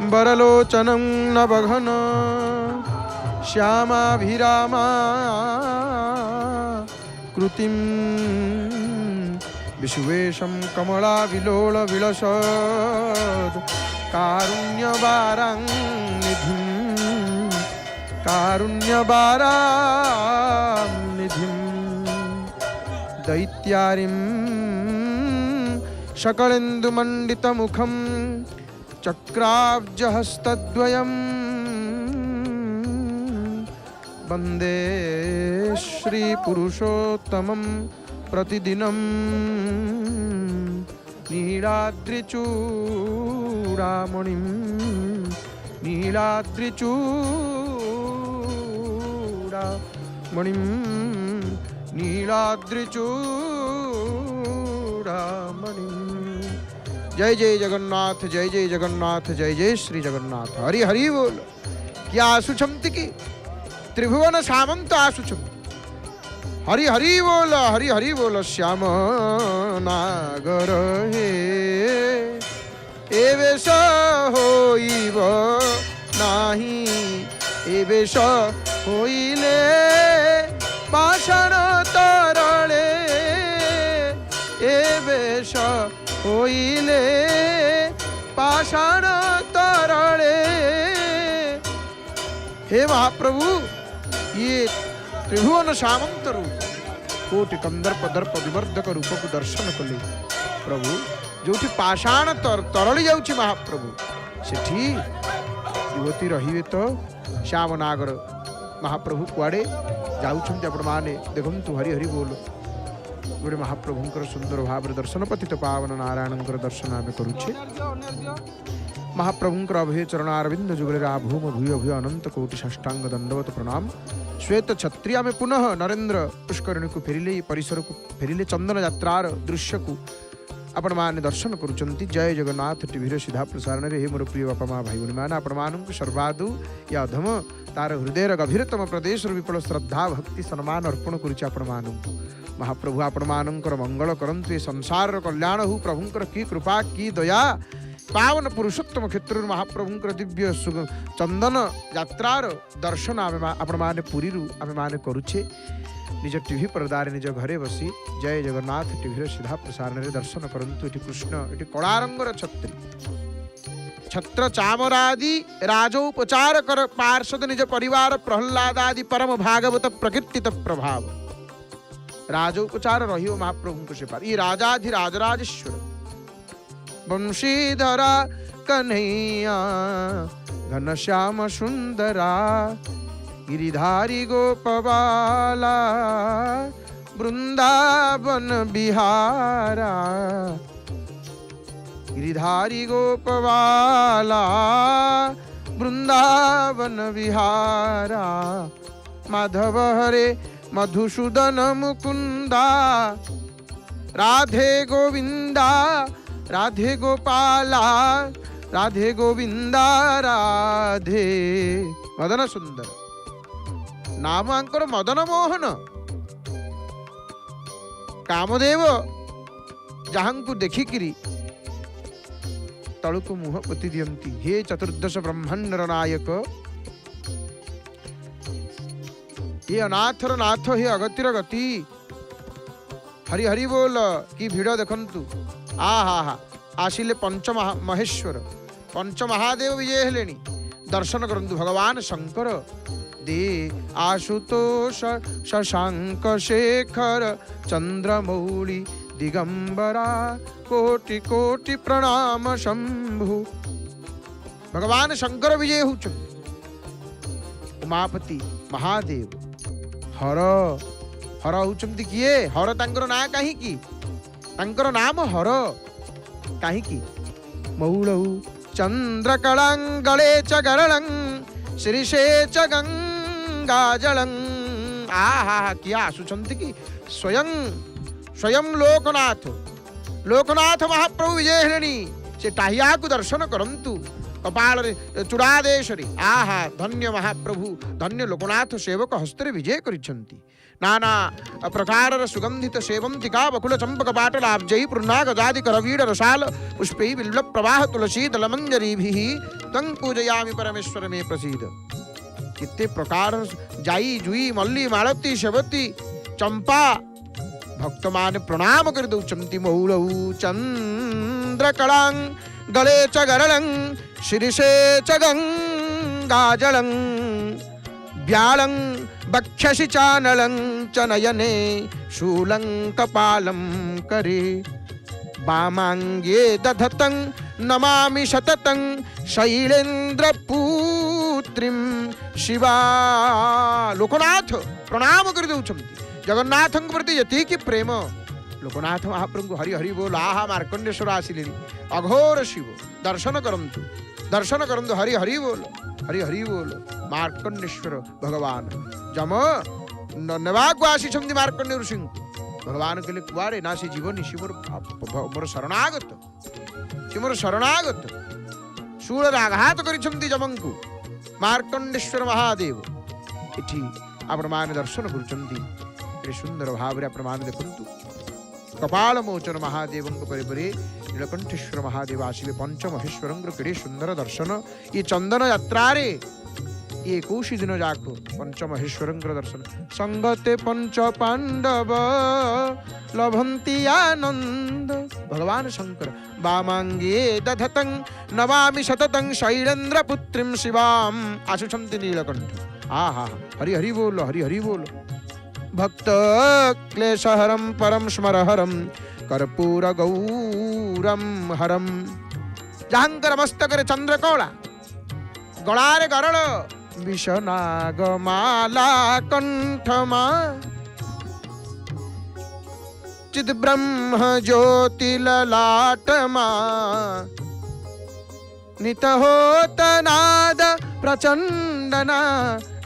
वरलोचनं नवघन श्यामाभिरामा कृतिं विश्वेशं कमलाविलोलविलसद् कारुण्यवारान्निधिं कारुण्यवारान्निधिं दैत्यारिं शकलेन्दुमण्डितमुखं चक्राब्जहस्तद्वयं वन्दे श्रीपुरुषोत्तमं प्रतिदिनं नीलाद्रिचूडामणिं नीलाद्रिचूडामणिं नीलाद्रिचूडामणिं। जय जय जगन्नाथ, जय जय जगन्नाथ, जय जय श्री जगन्नाथ। हरि हरि बोल। क्या आशुचंती की त्रिभुवन सामंत आशुचंती। हरि हरि बोल, हरि हरि बोल। श्याम नागर हे एवेश होइब नाही, एवेश होइले पाषाण तरळे, एवेश होइले पाषाण तरळे। हे महाप्रभु, ये त्रिभुवन सामंत रूप कोटि कंदर्प दर्प विवर्धक रूप को दर्शन कले प्रभु। जो पाषाण तरली जाउछि महाप्रभु, सेठी युवती रहिबे तो श्याम नागर। महाप्रभु कुआडे जाउछन्ति आपण माने देखंतु। हरि हरि बोल। गोटे महाप्रभुंकर सुंदर भाव दर्शन, पतित पावन नारायणंकर दर्शन आमे करुछे। महाप्रभुंकर अभय चरण अरविंद जुगले आभूम भूय भूय अनंत कोटि साष्टांग दंडवत प्रणाम। श्वेत छत्रिया में पुनः नरेंद्र पुष्करिणी को फेरिले, परिसर को फेरिले, चंदन यात्रार दृश्य को आपण माने दर्शन करुचंती। जय जगन्नाथ टीवी सीधा प्रसारण रे हे मोर प्रिय बापा माँ भाई भौणी माने आपण मानक सर्वादु या अधम तार हृदय गभीरतम प्रदेश विपुल श्रद्धा भक्ति सम्मान अर्पण करुचे आपण मानक। महाप्रभु आपण मानकर मंगल करंतु, ए संसार कल्याण हो। प्रभुंकर की कृपा की दया। पावन पुरुषोत्तम क्षेत्र महाप्रभुंकर दिव्य चंदन यात्रार दर्शन आपण माने पुरी आमे माने करुचे। निज टीवी पर्दारे निज घरे बसी जय जगन्नाथ टीवी सीधा प्रसारण रे दर्शन करंतु। एटी कृष्ण, एटी कलारंगर छत्री, छत्र चामरादि राजोपचार कर पार्षद निज परिवार प्रहलाद आदि परम भागवत प्रकीर्तित प्रभाव। राजोपचार रहियो महाप्रभु से पार। ये राजाधि राजराजेश्वर वंशीधरा कन्हैया घनश्याम सुंदरा गिरिधारी गोपबाला वृंदावन बिहारा। गिरिधारी गोपबाला वृंदावन विहारा। माधव हरे मधुसूदन मुकुंदा राधे गोविंदा राधे गोपाला राधे गोविंदा राधे। मदन सुंदर नाम आंकर मदन मोहन। कामदेव जहांकु देखिकिरी तळुकु मुह पति दियंती। हे चतुर्दश ब्रह्मांडर नायक, ये अनाथर नाथ, हे अगतिर गति। हरि हरि बोल। कि भिड़ देखंतु। आ हा हा आसिले पंच महेश्वर, पंच महादेव विजय हेलेनी। दर्शन करंतु भगवान शंकर। दे आशुतोष शशांक शेखर चंद्रमौली दिगंबरा कोटि कोटि प्रणाम शंभु। भगवान शंकर विजय होचन। उमापति महादेव हर हर होचंती किए? हर तांकर ना कहीं की, तांकर नाम हर कहीं की। मौलौ चंद्रकलांगले च गरलं श्रीशे च गंगाजलं। आहा किया आसुचंती की स्वयं स्वयं लोकनाथ, लोकनाथ महाप्रभु विजय हेलेनी। से टाहिया को दर्शन करंतु। कपाल चूड़ादेश आहा धन्य महाप्रभु धन्य लोकनाथ सेवक हस्ते विजय करिछंती नाना प्रकार सुगंधित सेवंतिका बकुल चंपक पाटल आब्जयी पूर्णा गजादि करवीर रसाल पुष्पै बिल्व प्रवाह तुलसी दलमंजरीभिः तं पूजयामि परमेश्वर में प्रसीद। कितने प्रकार जाई जुई मल्ली मालती सेवती चंपा भक्त मान प्रणाम कर दौचंती मौलऊ चंद्रकलां गले च गरलं शिरिषे च गंगाजलं व्यालं बक्षसि चानलं च नयने शूलं कपालं करे वामांगे दधतं नमामि शततं शैलेन्द्र पुत्रीं शिवा। लोकनाथ प्रणाम कर दौचंती जगन्नाथ प्रति यति प्रेम लोकनाथ महाप्रभु हरि हरि बोल आहा मार्कंडेश्वर आसिले अघोर शिव दर्शन करंतु हरि हरि बोल मार्कंडेश्वर भगवान जम नेवाक आसी मार्कंडे ऋषि भगवान कहले कुआरे ना से जीवन सी मोर शरणागत शूल आघात करिछंती जमंकु मार्कंडेश्वर महादेव इठी आपण मान दर्शन करुछंती सुंदर भाव आपण मान देखंतु कपाल मोचन महादेव परे नीलकंठेश्वर महादेव आसवे पंचमहेश्वर केड़े सुंदर दर्शन ये चंदन यात्रा रे ये 21 दिन जाक पंचमहेश्वर दर्शन संगते पंच पांडव लभंती आनंद भगवान शंकर वामांगे दधतं नमामि शततं शैलेन्द्र पुत्रीं शिवाम आशुषंति नीलकंठ आहा हरि हरि बोल भक्त क्लेशहरं परम स्मरहरं कर्पूर गौरम हरम जहांकर मस्तकर चंद्रकौला गलारे गरल विषनागमाला कंठमा चिद ब्रह्म ज्योति ललाटमा नित होत नाद प्रचंडना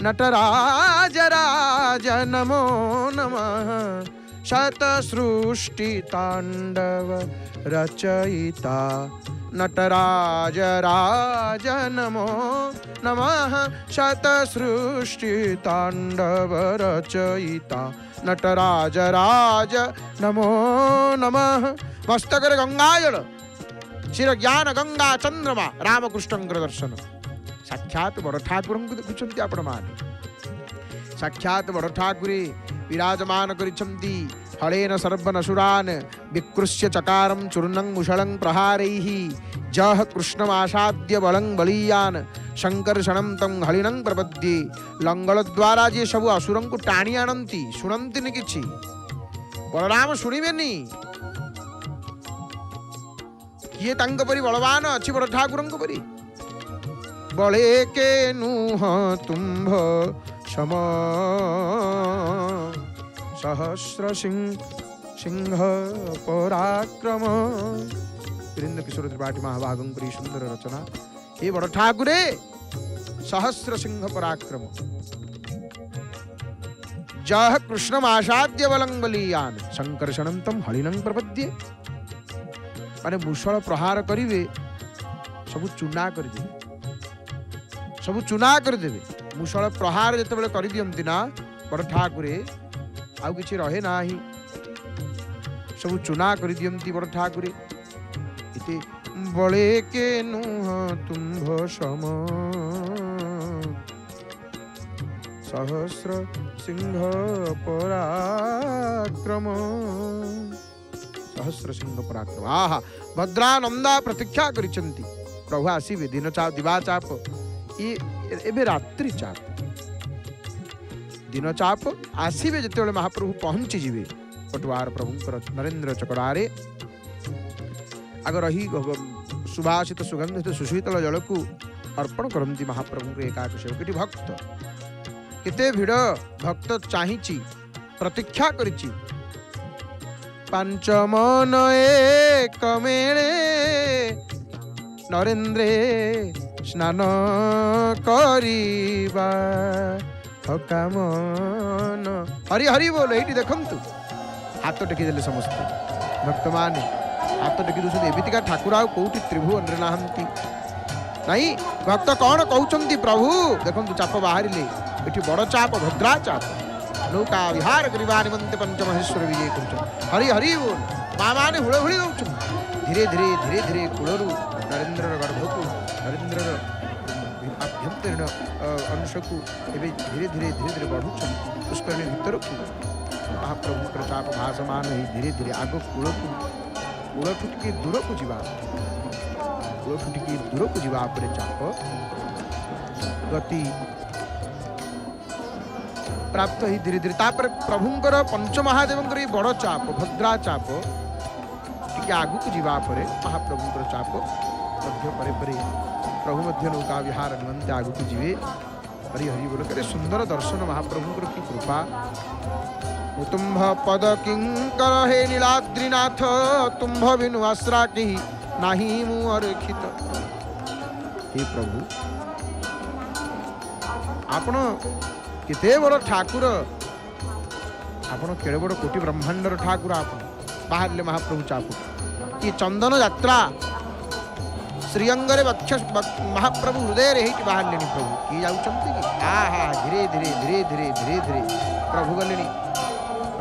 नटराज राज नमो नमः शत सृष्टि तांडव रचयिता नटराज राज नमो नमः शत सृष्टि तांडव रचयिता नटराज राज नमो नमः मस्तकर गंगाजल शिर ज्ञान गंगा चंद्रमा रामकृष्ण दर्शन साक्षात बड़ ठाकुर को देखुंत आपण माने साक्षात बड़ ठाकुरे विराजमान करिछंती हलेन सर्वनसुरान विकृष्य चकारं चूर्णं मुषलं प्रहारैः जह कृष्णमासाद्य बलं बलीयान शंकर्षणं तं हलिनं प्रपद्ये लंगल द्वारा जे सब असुरं को टाणी आनंती सुनंती नि किछि बलराम शुणिबेनी किए तांक परि बलवान अछि बड़ ठाकुरं को परि बड़े के नुह तुम्भ सम सहस्र सिंह पराक्रम वीरेंद्र किशोर त्रिपाठी महाभागं करी सुंदर रचना हे बड़ ठाकुरे सहस्र सिंह पराक्रम जह कृष्णमासाद्य बलं बलीयान संकर्षणं तम हलिनं प्रपद्ये माने मुषल प्रहार करिवे सब चुना कर देवे मुषल प्रहार जिते कर दियंती ना बड़ ठाकुरे आउ किछि रहे नाही सब चुना कर दियंती बड़ ठाकुरे इते बड़े के नुह तुम्भ सम सहस्र सिंह पराक्रम सहस्र सिंह पराक्रम आहा भद्रानंदा प्रतीक्षा करिसंती प्रभु आसीबे दिन चाप दिवा चाप ये एबे रात्रि चाप दिन चाप आसीबे जेतेबेले महाप्रभु पहुंची जिवे पटुआर प्रभुंकर नरेंद्र चकड़ारे आग रही सुभाषित सुगंधित सुशीतल जल को अर्पण करती महाप्रभु के एकाक सेवक भक्त केते भिड़ भक्त चाहिची प्रतीक्षा करिची पंचमन एक मेळे नरेंद्रे स्नान करिबा थका मन हरि हरि बोल ये देखंतु हाथ टेकी देले समस्त भक्त माने हाथ टेकी दूसरे एबितिका ठाकुर आ कोठी त्रिभुवन रे नाहंती नहीं भक्त कौन कहते प्रभु देखो चाप बाहर ये बड़ चाप भद्रा चाप नौका विहार करने निमंते पंचमहेश्वर विजय कर हरि हरि बोल माँ मैंने हुड़हुड़ी दौर धीरे धीरे धीरे धीरे कूलू नरेन्द्र गर्भ को नरेन्द्र अभ्यंतरीण अंश को धीरे धीरे धीरे धीरे बढ़ुं पुष्करणी भीतर को महाप्रभु चाप भाषमान ही धीरे धीरे आग कूलठू टी दूर को जा कूलठू टी दूर को जा चाप गति प्राप्त ही धीरे धीरे तापर प्रभुंकर पंचमहादेवंकर ये बड़ चाप भद्रा चाप टी आगु को जीवा परे महाप्रभुंकर चाप मध्य परे परे प्रभु मध्य नौका विहार निमंते आगु को जीवे हरि हरि बोल करे सुंदर दर्शन महाप्रभुंकर की कृपा तुम्भ पद किंकर हे नीलाद्रीनाथ तुम्भ बिनु आश्रा की नाही मु अरखित हे प्रभु आपण केते बड़ ठाकुर आपण केड़े बड़ कोटि ब्रह्मांडर ठाकुर आप बाहर महाप्रभु चाप ये चंदन यात्रा श्रीअंगरे वक्ष महाप्रभु हृदय रे बाहर लेनी प्रभु किए जाऊँगी कि हा धीरे धीरे धीरे धीरे धीरे धीरे प्रभु गले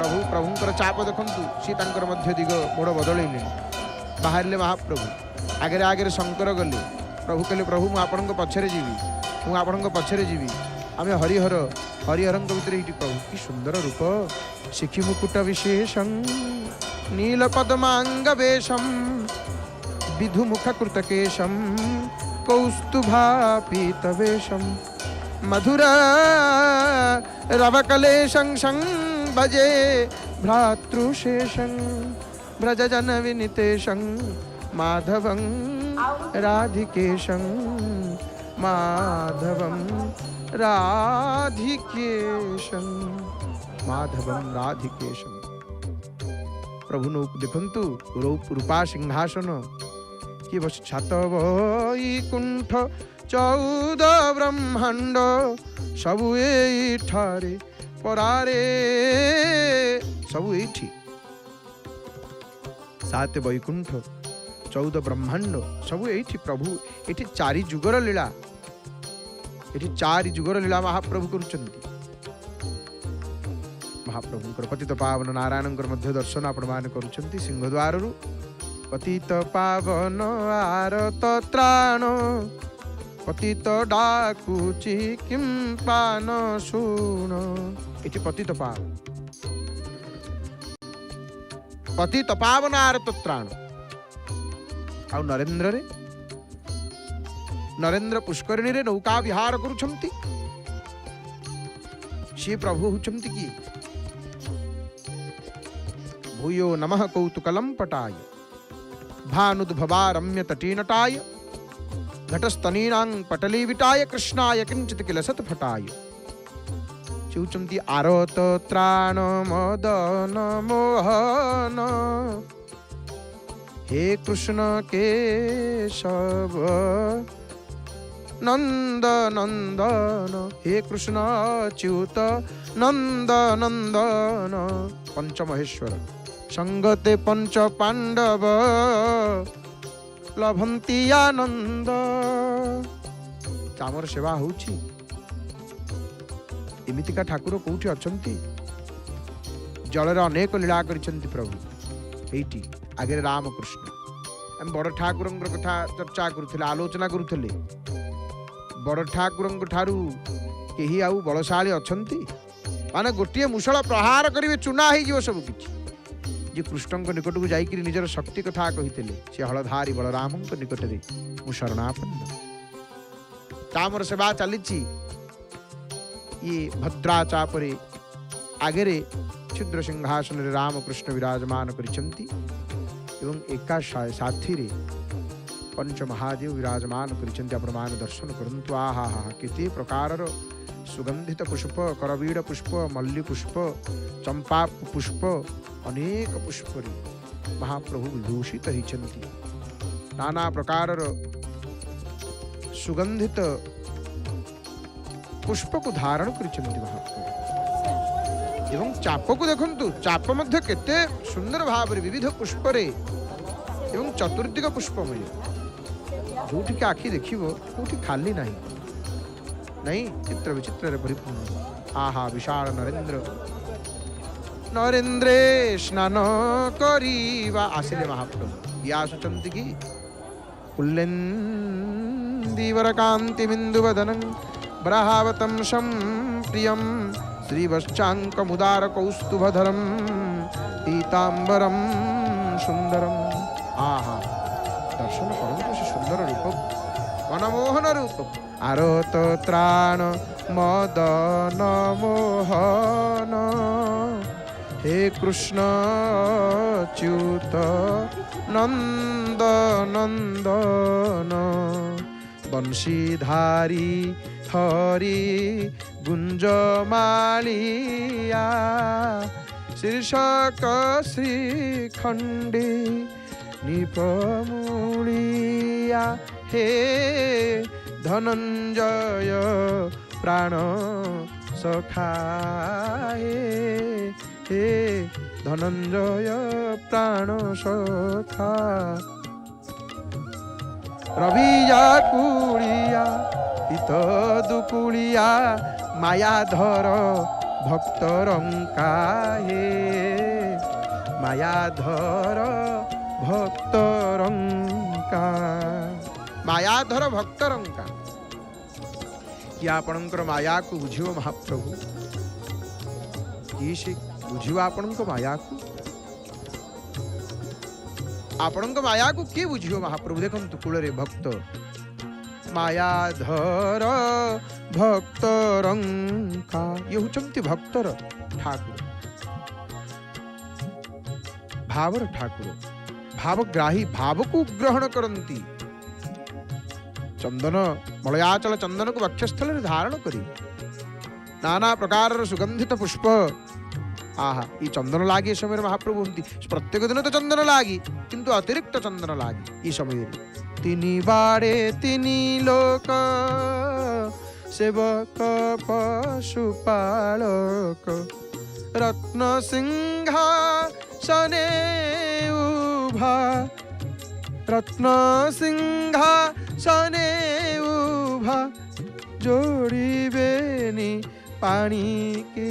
प्रभु प्रभुंकर चाप देखु सी मध्य दिग मोड़ बदल बाहर महाप्रभु आगे आगे शंकर गले प्रभु कहले प्रभु मुझे पछरे जीवी मुझे पछरे जीवी आम हरिहर हरिहर भितर ये प्रभु कि सुंदर रूप शिखी मुकुट विशेषं नील पद्मांग वेशम विधु मुख कृतकेशम कौस्तुभा पीतवेशम मधुर रवकलेशं शं भजे भ्रातृशेषं व्रजजन विनितेशं माधवं राधिकेशं माधवं राधिकेशं माधवं राधिकेशं प्रभु नो देखंतु रूपा सिंहासन किए बस छात वैकुंठ 14 ब्रह्मांड सबु एठारे परारे सबु एठी 7 वैकुंठ 14 ब्रह्मांड सबु एठी प्रभु एठी 4 जुगर लीला ये 4 जुगर लीला महाप्रभु करुचंती महाप्रभुंकर पतित पावन नारायणंकर मध्य दर्शन आपण माने करुचंती सिंहद्वार रु पतित पावन आरत त्राण पतित डाकुची किं पान शूण इति पतित पावन आरत त्राण आ नरेन्द्र रे नरेन्द्र पुष्करिणी रे नौका विहार करुछंती श्री प्रभु हुचंती की भूयो नमः कौतुकलम पटाय भानुद्भवा रम्य तटीनटाय घटस्तनीनां पटली विटाय कृष्णाय किंचित किल सत्फटाय चुचंती आरत त्राण मदन मोहन हे कृष्ण केशव नंद नंदन हे कृष्ण च्युत नंद नंदन पंचमहेश्वर संगते पंच पांडव लभंती आनंद आमर सेवा होउछि एमितिका ठाकुर कोठी अछंती जल अनेक लीला करिसंती प्रभु एठी आगे रामकृष्ण हम बड़ ठाकुर कथा चर्चा करुले आलोचना करुले बड़ ठाकुर ठारू केही आउ बलशाली अछंती माने गोटे मुसळ प्रहार करिवे चुना हो सब किछि जे कृष्ण निकट को जाइक निजर शक्ति कथा कही से हलधारी बलराम निकट में मु शरणापन्न तामर सेवा चली ये भद्रा चापरे आगे क्षुद्र सिंहासन रामकृष्ण विराजमान करिसंती एवं एका साथी रे पंच महादेव विराजमान करिसंती प्रमाण दर्शन करंतु आहा हा केते प्रकार सुगंधित पुष्प करवीड़ पुष्प मल्ली पुष्प चंपा पुष्प अनेक पुष्प महाप्रभु विभूषित होती नाना प्रकार सुगंधित पुष्प को धारण करिसंती महाप्रभु एवं चाप को देखंतु चाप मध्य केते सुंदर भाव विविध पुष्प रे एवं चतुर्दिग पुष्पमय जोठिके आखि देखिबो कोठी खाली नाही नहीं चित्र विचित्र परिपूर्ण आहा विशाल नरेंद्र नरेंद्रे स्नान करिवा आसिले महाप्रभु या आसुचंती की कुल्लेन्दीवरकान्ति बिन्दुवदनं ब्रहावतं शं प्रियं श्रीवश्चाङ्कमुदार कौस्तुभधरं पीताम्बरं सुन्दरम् आहा दर्शन करन्तु से सुंदर रूप मनमोहन रूप आरोत त्राण मदन मोहन हे कृष्ण च्युत नंद नंदन बंशीधारी हरि गुंजमालिया शीर्षक श्रीखंडी निपमुलिया हे धनंजय प्राण सखा हे धनंजय प्राण सखा रविया कुड़िया इत दुकुलिया मायाधर भक्तरंका हे मायाधर भक्तरंका मायाधर भक्तरंका कि आपणकर माया को बुझिव महाप्रभु कि से बुझिव आपणक माया को आपणक माया को किए बुझिव महाप्रभु देखंतु कूଳରେ भक्त मायाधर भक्तरंका ये होचंती भक्तर ठाकुर भावर ठाकुर भावग्राही भाव को ग्रहण करती चंदन मलयाचल चंदन को वक्षस्थल धारण करी नाना प्रकार सुगंधित पुष्प आहा ये चंदन लागे समय महाप्रभु होती प्रत्येक दिन तो चंदन लागी किंतु अतिरिक्त चंदन लागी ये समय तिनी बाड़े तिनी लोक सेवक पशुपालक रत्न सिंहासने उभा रत्न सिंहासने उभा जोड़िबेनी पानी की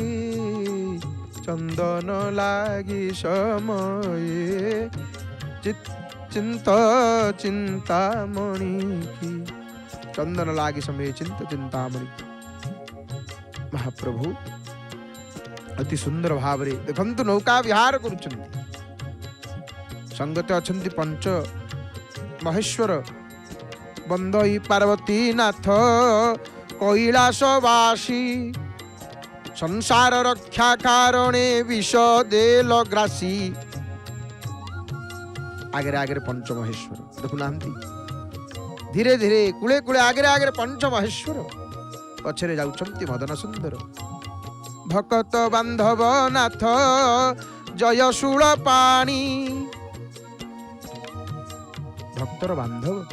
चंदन लागी समय चिंता चिंतामणि की चंदन लागी समय चिंतामणि महाप्रभु अति सुंदर भाव रे देखंतु नौका विहार करुछंती संगते अछंती पंच महेश्वर बंदई पार्वती नाथ कैलासवासी संसार रक्षा कारणे विष देल ग्रासी आगे आगे पंच महेश्वर देखुना धीरे धीरे कूले कूले आगे आगे पंच महेश्वर पछरे जाउछंती मदन सुंदर भक्त बांधव नाथ जयशूल पाणी भक्तर बांधव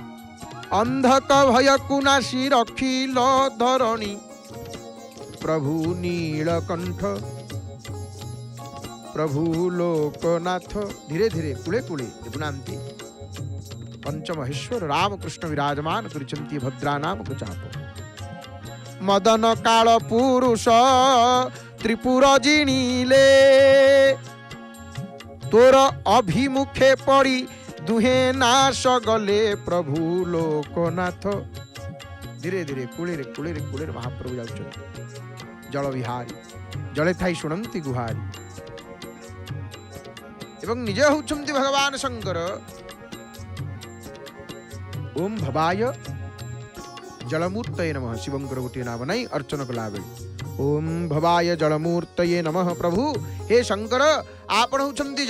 अंधक भय कुनाशी रखिल धरणी प्रभु नीलकंठ प्रभु लोकनाथ धीरे धीरे कूले कूले देखुनांती पंचमहेश्वर रामकृष्ण विराजमान करिछंती भद्रा नाम को चाप मदन काल पुरुष त्रिपुर जिणीले तोर अभिमुखे पड़ी दुहे नाश गले प्रभु लोकनाथ धीरे धीरे कूले महाप्रभु जाउछन जल विहारी जले थाई शुणंती गुहारी एवं निजे होउछंती भगवान शंकर ओम भवाय जलमूर्तये नमः शिवंकर गोटे नाम नहीं अर्चन कला बेले ओम भवाय जलमूर्तये नमः प्रभु हे शंकर आपण होउछंती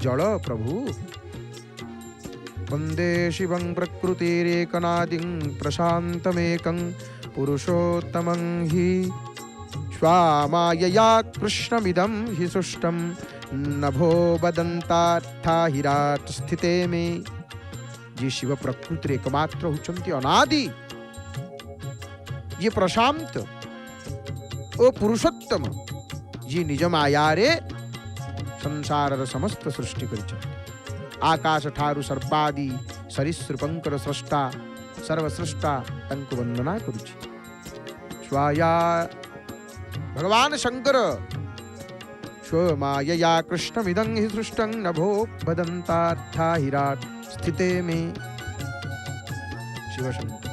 जल प्रभु वंदे शिवं प्रकृतिरेकनादिं प्रशान्तमेकं पुरुषोत्तमं हि स्वामायया कृष्णमिदं हि सृष्टं नभो बदन्तार्था हिराट स्थिते में ये शिव प्रकृति एकमात्र होचंती अनादि ये प्रशांत ओ पुरुषोत्तम ये निज माया रे संसार समस्त सृष्टि करिछंती आकाश ठारू सर्पादी सरीसृपंकर स्रष्टा सर्वस्रष्टा तांको वंदना करुछि। स्वाया भगवान शंकर स्वमायया कृष्णमिदं हि सृष्टं नभो भदन्तार्था हिराट स्थिते में। शिवशंकर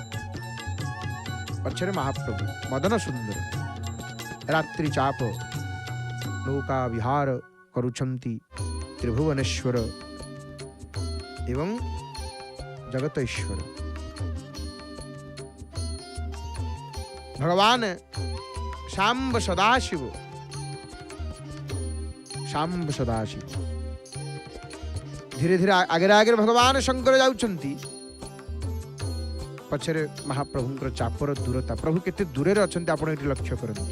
पक्षरे महाप्रभु मदन सुंदर रात्रि चाप नौका विहार करुछंती त्रिभुवनेश्वर एवं जगत ईश्वर। भगवान शांब सदाशिव धीरे धीरे आगे आगे भगवान शंकर जाउछंती पछरे महाप्रभुंकर चापर दूरता। प्रभु केते दूरे अछंती आपण एठी लक्ष्य करंतु।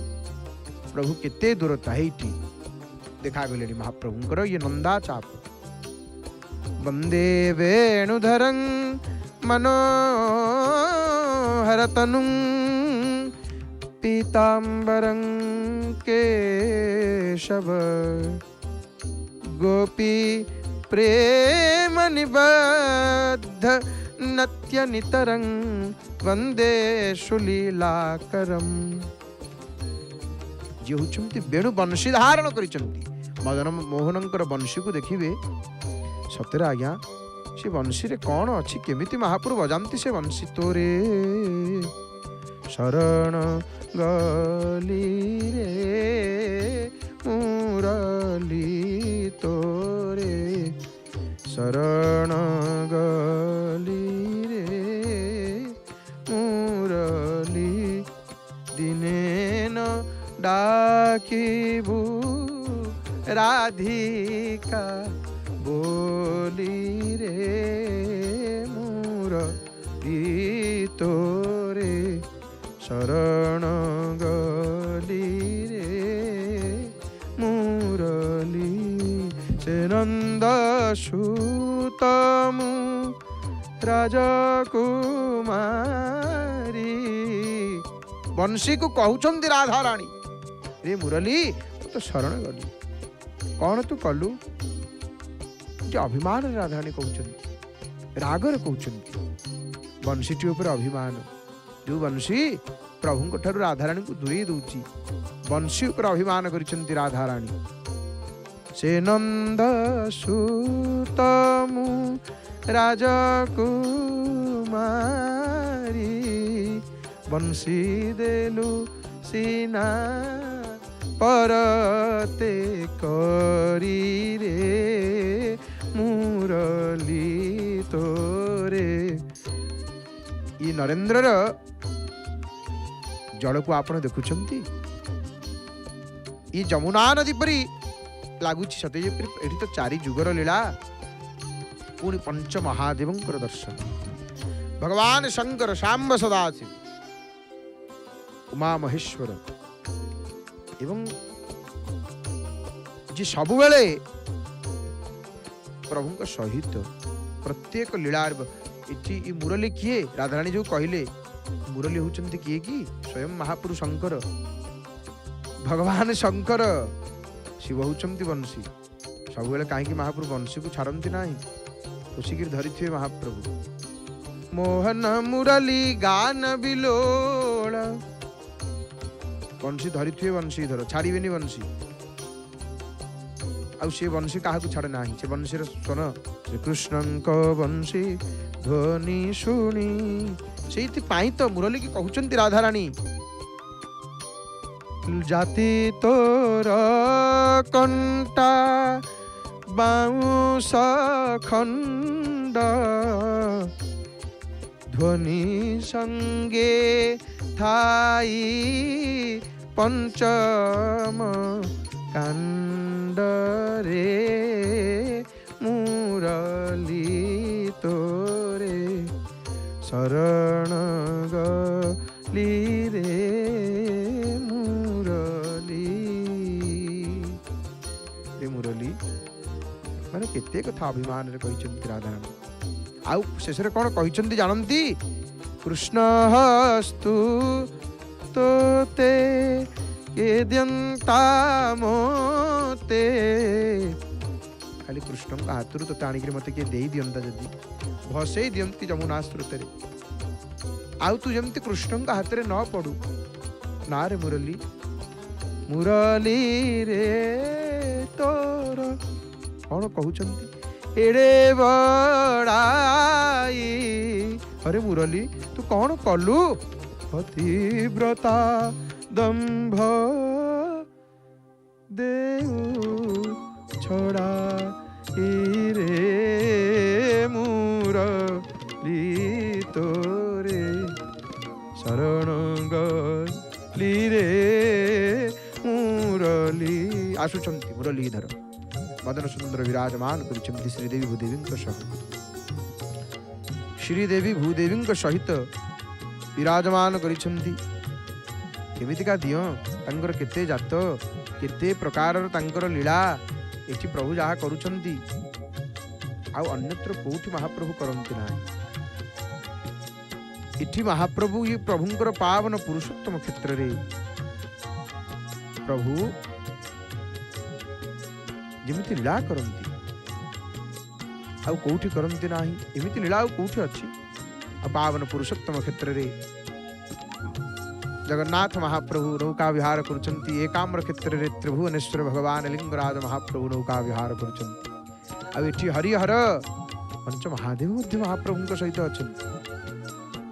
प्रभु केते दूरता हेठी देखा गलेनी महाप्रभुंकर ये नंदा चाप। वंदे वेणुधरं मनोहरतनुं पीतांबरं केशव गोपी प्रेम निबद्ध नत्य नितरं वंदे सुलीलाकरम। जे होचंती वेणु बंशी धारण करिसंती मदन मोहनंकर बंशी को देखिबे सतरे आज्ञा से बंशी रे कौन अच्छी केमिति महाप्रभु बजाती से बंशी। तोरे शरण गली रे मुरली तोरे शरण गली रे मुरली दिने न डाकिबू राधिका बोली रे मुरली तोरे शरण गली रे मुरली से नंद सूतमु राजकुमारी। बंशी को कहउछंती राधा रानी रे मुरली तो शरण गली कौन तू कलु जे अभिमान राधा रानी कहउछंती रागर कहउछंती बंशीटी ऊपर अभिमान। जो बंशी प्रभु ठारू राधा रानी को दूरे दूची बंशी ऊपर अभिमान करिसंती राधा रानी। से नंद सूतमु राजकुमारी बंशी देलु सीना परते करी रे मुरली तोरे। ये नरेंद्रर जल को आपण देखुछंती ये जमुना नदी परी लागुची सते एठी तो चारि जुगर लीला पुणी पंच महादेवंकर दर्शन। भगवान शंकर शांब सदाशिव उमा महेश्वर एवं जी सबुबेले प्रभु सहित प्रत्येक लीला इठी मुरली किए राधाराणी जो कहले मुरली होचंती किए कि स्वयं महापुरुष शंकर भगवान शंकर शिव होचंती बंशी सब बेले कहीं महाप्रभु बंशी को छाड़ती ना खुशिकी धरी थे महाप्रभु। मोहन मुरली गान बिलोल बंशी धरी थे बंशी धर छाड़बेनि बंशी आउ से बंशी क्या छाड़े ना से बंशी स्वन श्रीकृष्ण बंशी ध्वनि शुणी से तो मुरली की कहते राधाराणी जाति तोर कंटा बाउंस खंड ध्वनि संगे थाई पंचम कांड रे मुरली तोरे शरण गली रे मुरली माने केते कथा अभिमान रे कहिचंती राधाराणी। आउ शेष रे कोन कहिचंती जानंती कृष्ण हस्तु तोते के द्यंता मोते खाली कृष्ण हाथ तो टाणिक मत किए दे दिंता जदि भसई दियंती जमुना स्रोत आउ तू जमती कृष्ण हाथ में न पड़ू ना रे मुरली मुरली रे तोर कौन कहते एड़े बड़ाई अरे मुरली तू कौन कलु पतिव्रता दंभ देऊ छोड़ा रे मुरली तोरे शरण गली रे मुरली आसुचंती मुरलीधर मदन सुंदर विराजमान कर श्रीदेवी भूदेवी सहित श्रीदेवी भूदेवी सहित विराजमान कमितिका दियो तांकर केते जात केते प्रकार तांकर लीला एठी प्रभु जहा करूछंती आउ अन्यत्र कोठी महाप्रभु करंती ना इठी महाप्रभु ये प्रभुंकर पावन पुरुषोत्तम क्षेत्र रे प्रभु जेमिति लीला करंती आउ कोठी करंती नाही एमिति लीला आउ कोठी अछि आ पावन पुरुषोत्तम क्षेत्र रे जगन्नाथ महाप्रभु नौका विहार करुचंती एकाम्र क्षेत्र रे त्रिभुवनेश्वर भगवान लिंगराज महाप्रभु नौका विहार करुचंती आ एठी हरिहर पंच महादेव मध्य महाप्रभु सहित अछंती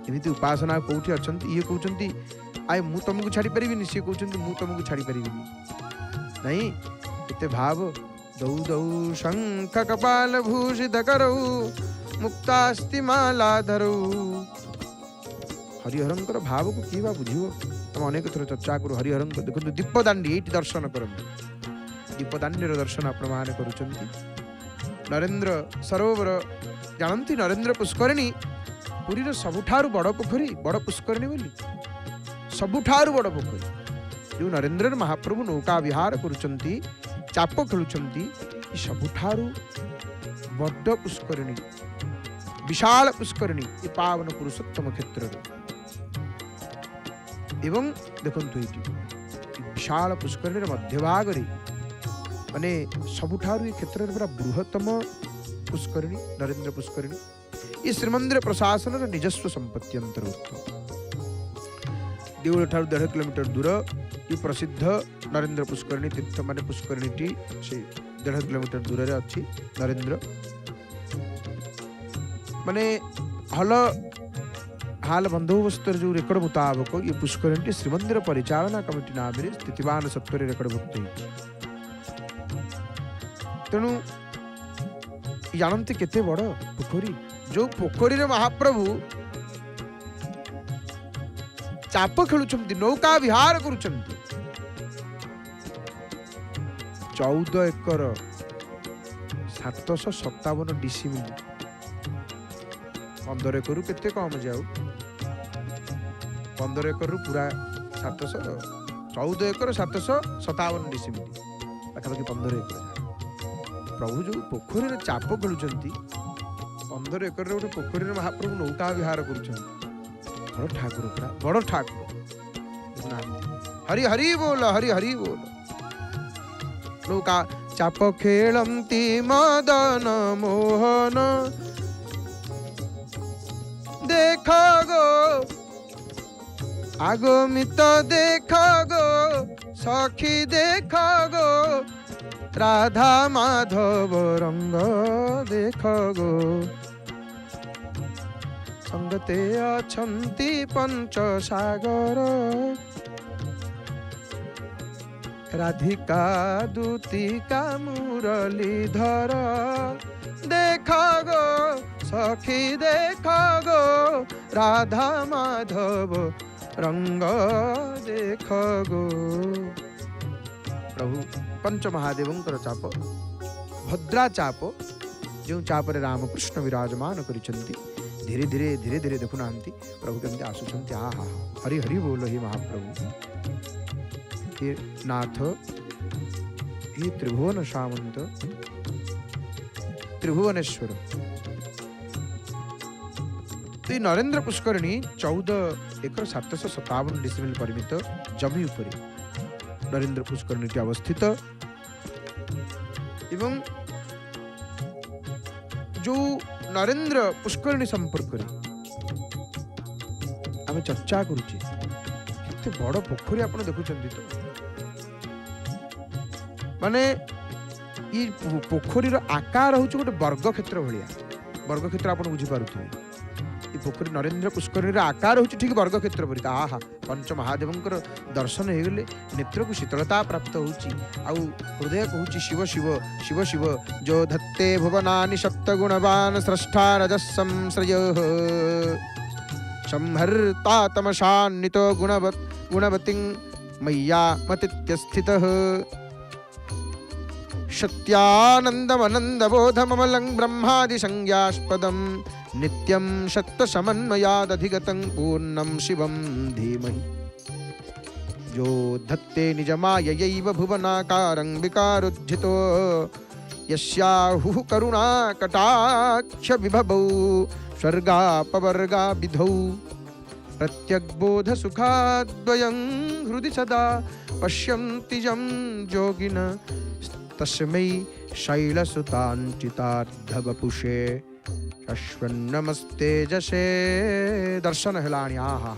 एमिति उपासना कोठी अछंती ये कहउचंती आय मु तुमको छाड़ी परिबिनी से कहउचंती मु तुमको छाड़ी परिबिनी नहीं एते भाव दौ दौ शंख कपाल भूषित करौ मुक्तास्ति मालाधरौ हरिहरंकर भाव को किए बुझो तुम अनेक थर चर्चा करू हरिहर देखो दीपदांडी ये दर्शन कर दीपदांडी दर्शन आपण मैंने करुँच नरेंद्र सरोवर जानती नरेंद्र पुष्करिणी पुरी सबुठारु बड़ पोखरी बड़ पुष्करिणी बोली सबुठारु बड़ पोखरी जो नरेंद्र महाप्रभु नौका विहार करुँच चाप खेलुंट सबुठारु बड़ पुष्करिणी विशाल पुष्करिणी ये पावन पुरुषोत्तम क्षेत्र एवं देखंतु विशाल पुष्करिणी मध्यभाग माने सबुठारु क्षेत्र पूरा बृहत्तम पुष्करिणी नरेंद्र पुष्करिणी ये श्रीमंदिर प्रशासन निजस्व संपत्ति अंतर्भुक्त देवल ठार 1.5 किलोमीटर दूर ये प्रसिद्ध नरेंद्र पुष्करिणी तीर्थ माने पुष्करिणी से 1.5 किलोमीटर दूर रे अच्छी नरेंद्र माने हाल बंदोबस्त जो रेकर्ड मुताबक ये पुष्करिणी श्रीमंदिर परिचालना कमिटी नाम रे स्थितिवान सत्वर रेकर्डभुक्त होती तेणु जानते केते बड़ पोखरी जो पोखरी रे महाप्रभु चाप खेलुछंती नौका विहार करुछंती 14 एकर 757 डिसिमिल 15 एकर केते कम जाऊ 15 एकर पूरा 700 14 एकर 757 डिसिमिल पाखापाखि 15 एकर प्रभु जो पोखरी रे चाप खेलुछंती 15 एकर रे गोटे पोखरी रे महाप्रभु नौका विहार करुछंती बड़ ठाकुर पूरा बड़ ठाकुर हरि हरि बोल हरि हरि बोल नौका चाप खेलंती मदन मोहन देख गो आगमित देख गो सखी देख गो राधा माधव रंग देख गो संगते अछंती पंच सागर राधिका दूतिका मुरलीधर देख गो सखी देख गो राधा माधव रंग देख गो प्रभु पंच महादेवंकर चाप भद्रा चाप जो चापरे रामकृष्ण विराजमान करिसंती धीरे धीरे धीरे धीरे देखुना प्रभु केमती आसुचंती आ हा हरि हरि बोल हे महाप्रभु हे नाथ हे त्रिभुवन सामंत त्रिभुवनेश्वर तो नरेंद्र पुष्करिणी 14 एकर 757 डिसिमिल परिमित जमी उपरे नरेंद्र पुष्करिणी अवस्थित एवं जो नरेंद्र पुष्करिणी संपर्क आम चर्चा करुचे केते बड़ पोखरी आप देखुं तो माने ये पोखरीर आकार हूँ गोटे वर्ग क्षेत्र भाया वर्ग क्षेत्र आप बुझीपे ये पोखरी नरेंद्र पुष्करिणी आकार हूँ ठीक वर्ग क्षेत्र परिका आहा पंच महादेवंकर दर्शन हो गले नेत्र को शीतलता प्राप्त हृदय कहूँ शिव शिव शिव शिव जो धत्ते भुवनानि सप्तगुणवान् स्रष्टा रजः संश्रयः संहर्ता तमसान्नितो गुणवतीं मय्या मतित्यस्थितः सत्यानन्दमनन्दबोधममलं ब्रह्मादिसंज्ञास्पदं नित्यं सत्त्वसमन्वयादधिगतं पूर्णं शिवं धीमहि जो धत्ते निजमाययैव भुवनाकारं विकारोज्झितो यस्याहुः करुणाकटाक्षविभवौ स्वर्गापवर्गा विधौ प्रत्यग्बोधसुखाद्वयं हृदि सदा पश्यन्ति यं योगिन तस्मै शैलसुताञ्चितार्धवपुषे अश्वन्नमस्तेजसे दर्शन हेलाणी आहा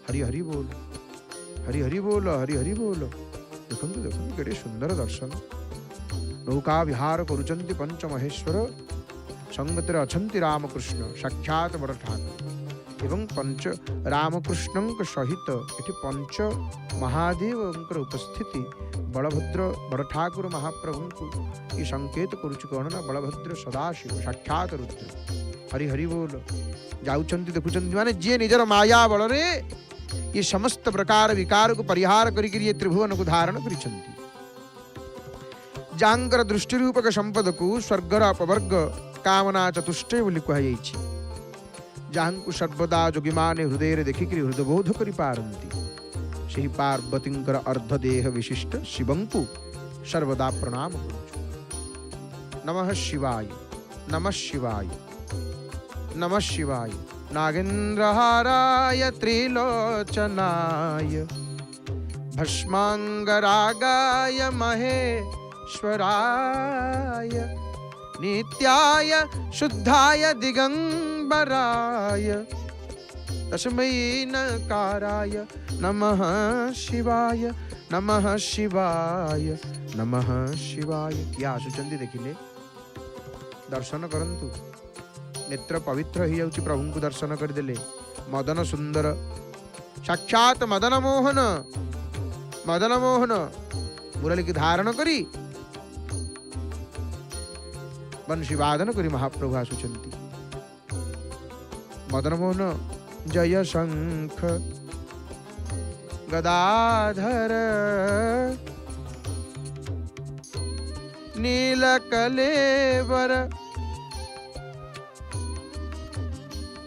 हरि हरि बोल हरि हरि बोल हरि हरि बोल देखो देखो केड़े सुंदर दर्शन नौका विहार करुचंती पंच महेश्वर संगतरे अछंती रामकृष्ण साक्षात बड़ ठाकुर एवं पंच रामकृष्ण सहित एठी पंच महादेव उपस्थिति बलभद्र बड़ ठाकुर महाप्रभु को ये संकेत करुचु कौन ना बलभद्र सदाशिव साक्षात रुद्र हरि हरि बोल जाउचंती देखुचंती माने जे निजर माया बल रे ये समस्त प्रकार विकार को परिहार करिकरी ये त्रिभुवन को धारण करिचंती जांकर दृष्टि रूपक संपद को स्वर्गर अपवर्ग कामना चतुष्टय बोली कहुई जहाँ को सर्वदा जोगी माने हृदय देखिकी हृदयबोध करि पारंती ସେହି ପାର୍ବତୀଙ୍କର अर्धदेह विशिष्ट शिवं को सर्वदा प्रणाम करुछु नमः शिवाय नमः शिवाय नमः शिवाय नागेन्द्रहाराय त्रिलोचनाय भस्मांगरागाय महेश्वराय नित्याय शुद्धाय दिगंबराय तस्मै नकाराय नमः शिवाय नमः शिवाय नमः शिवाय या आसुचंदी देखिले दर्शन करंतु नेत्र पवित्र हो जाउची प्रभु को दर्शन करदेले मदन सुंदर साक्षात मदन मोहन मुरली की धारण करी बंशी वादन करी महाप्रभु आसुचंती मदन मोहन जय शंख गदाधर नीलकलेवर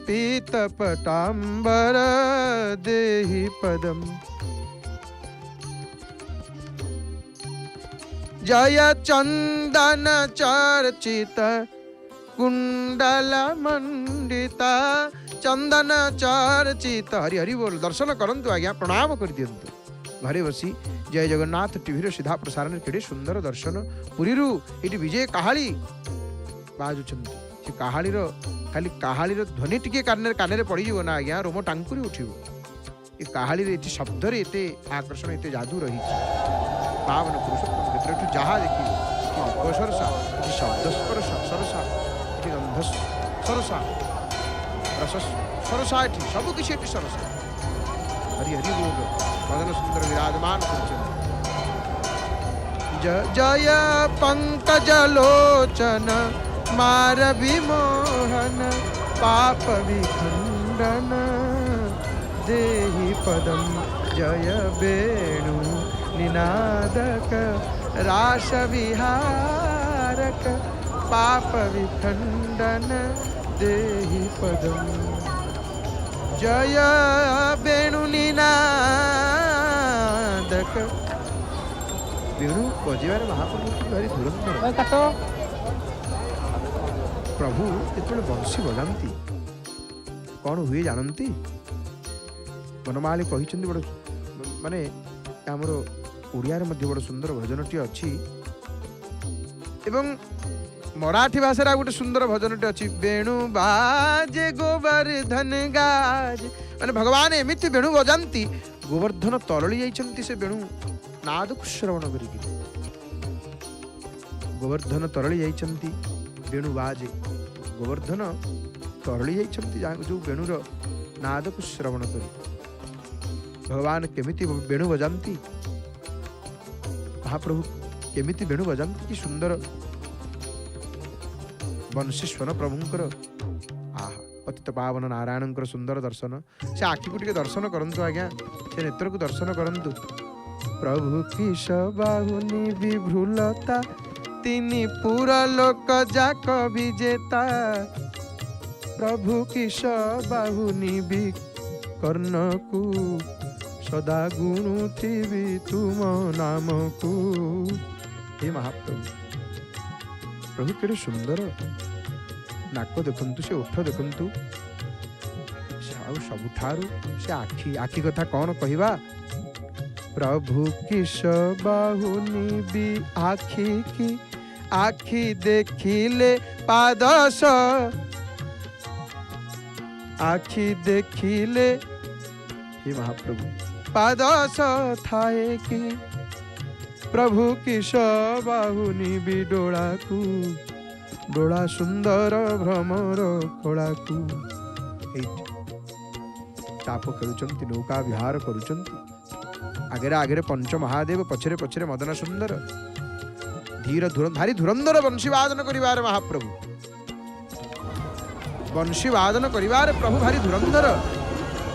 पीतपटांबर देहि पदम जय चंदन चर्चित कुंडल मंडिता चंदन चर्चित हरि हरि बोल दर्शन करंतु आज्ञा प्रणाम कर दियंतु घरे बसी जय जगन्नाथ टीवी सीधा प्रसारण केड़े सुंदर दर्शन पुरी ये विजय काहाली बाजुचंती से काहाली खाली काहाली ध्वनि टिके कान पड़ ना आज्ञा रोम टांकुरी उठिबो ये काहाली ये शब्द रे एते आकर्षण एते जादू रही पावन पुरुषोत्तम क्षेत्र जहाँ देखिए रूप सरसा शब्द स्पर्श सरसा गंध सरसा रस सरसा सबकि सरसा हरि हरि बोल मदन सुंदर विराजमान जय पंकजलोचन मार विमोहन पाप विखंडन देहि पदम जय वेणु निनादक रास विहारक पाप विखंडन देहि पदम जय वेणु निनादक वेणु बजेबार महाप्रभु भारी धुरंधर प्रभु जिते बंशी बजाती कौन हुए जानती वनमाली कहते बड़ माने आमर ओडिया बड़ सुंदर भजनटी अच्छी एवं मराठी भाषा गोटे सुंदर भजनटे अच्छी वेणु बाजे गोवर्धन गाज माने भगवान एमिति वेणु बजाती गोवर्धन तरली जाइछंती से वेणु नाद को श्रवण करिक गोवर्धन तरली जाइछंती वेणु बाजे गोवर्धन तरली जाइछंती जो वेणुर नाद को श्रवण करी भगवान केमिति वेणु बजाती महाप्रभु केमिति वेणु बजाती कि सुंदर वंशीश्वर प्रभुंकर आहा पतित पावन नारायणंकर सुंदर दर्शन से आखि को टिके दर्शन करंतु आज्ञा से नेत्र को दर्शन करंतु प्रभु किश बाहुनी विभ्रुलता तिनी पूरा लोक जाक विजेता प्रभु किश बाहुनी भी कर्णकु सदा गुणुथिबि तुम नामकु हे महाप्रभु प्रभु केड़े सुंदर नाक देखंतु से ओठ देखंतु सबुठारू से आखि आखि कथा कौन कहवा प्रभु किश बाहुनी भी आखि की आखि देखिले पादस आखि देखिले हे महाप्रभु पादस थाए की प्रभु किश बाहुनी भी डोलाकू डोला सुंदर भ्रमर कोलाकू चाप खेलुचंती नौका विहार करुचंती आगे आगे पंच महादेव पछरे पछरे मदन सुंदर धीर भारी धुरंधर बंशी वादन करिवार महाप्रभु बंशी वादन करिवार प्रभु भारी धुरंधर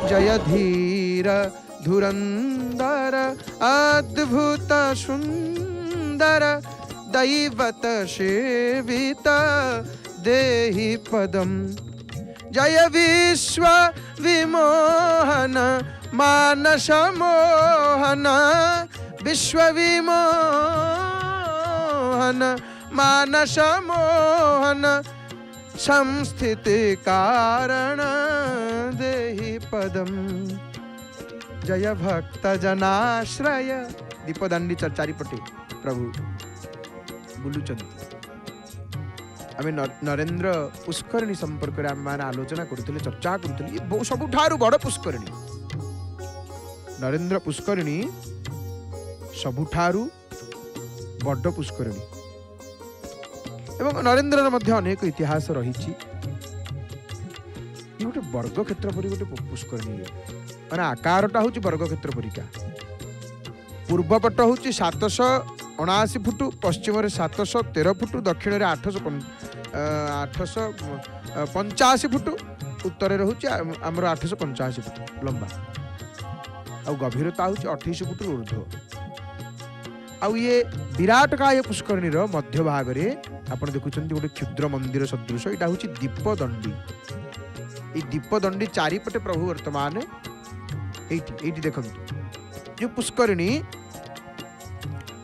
जय धीर धुरंधर अद्भुत सुंदर दैवत सेवित देहि पदम जय विश्व विमोहन मानस मोहन विश्व विमोहन मानस मोहन संस्थिति कारण देहि पदम जय भक्त जनाश्रय दीपदांडी चारिपटे प्रभु बुलुचंती आम नरेंद्र पुष्करिणी संपर्क में आम आलोचना करुले चर्चा करुले सबुठारु बड़ पुष्करिणी नरेंद्र पुष्करिणी सबुठारु बड़ पुष्करिणी एवं नरेंद्र मध्य अनेक इतिहास रही गोटे वर्ग क्षेत्र पर गोटे पुष्करिणी माने आकारटा हूँ वर्ग क्षेत्र परिका पूर्वपट हूँ 779 फुट पश्चिम 713 फुट दक्षिण 885 फुट उत्तर हूँ आमर 885 फुट लंबा आ गभीरता हूँ 28 फुट ऊर्ध्व आउ ये विराट काय पुष्करिणी मध्य भाग में आप देखुं गोटे क्षुद्र मंदिर सदृश यहाँ हूँ दीपदंडी ये दीपदंडी चारिपटे प्रभु वर्तमान एटी देखु जो पुष्करिणी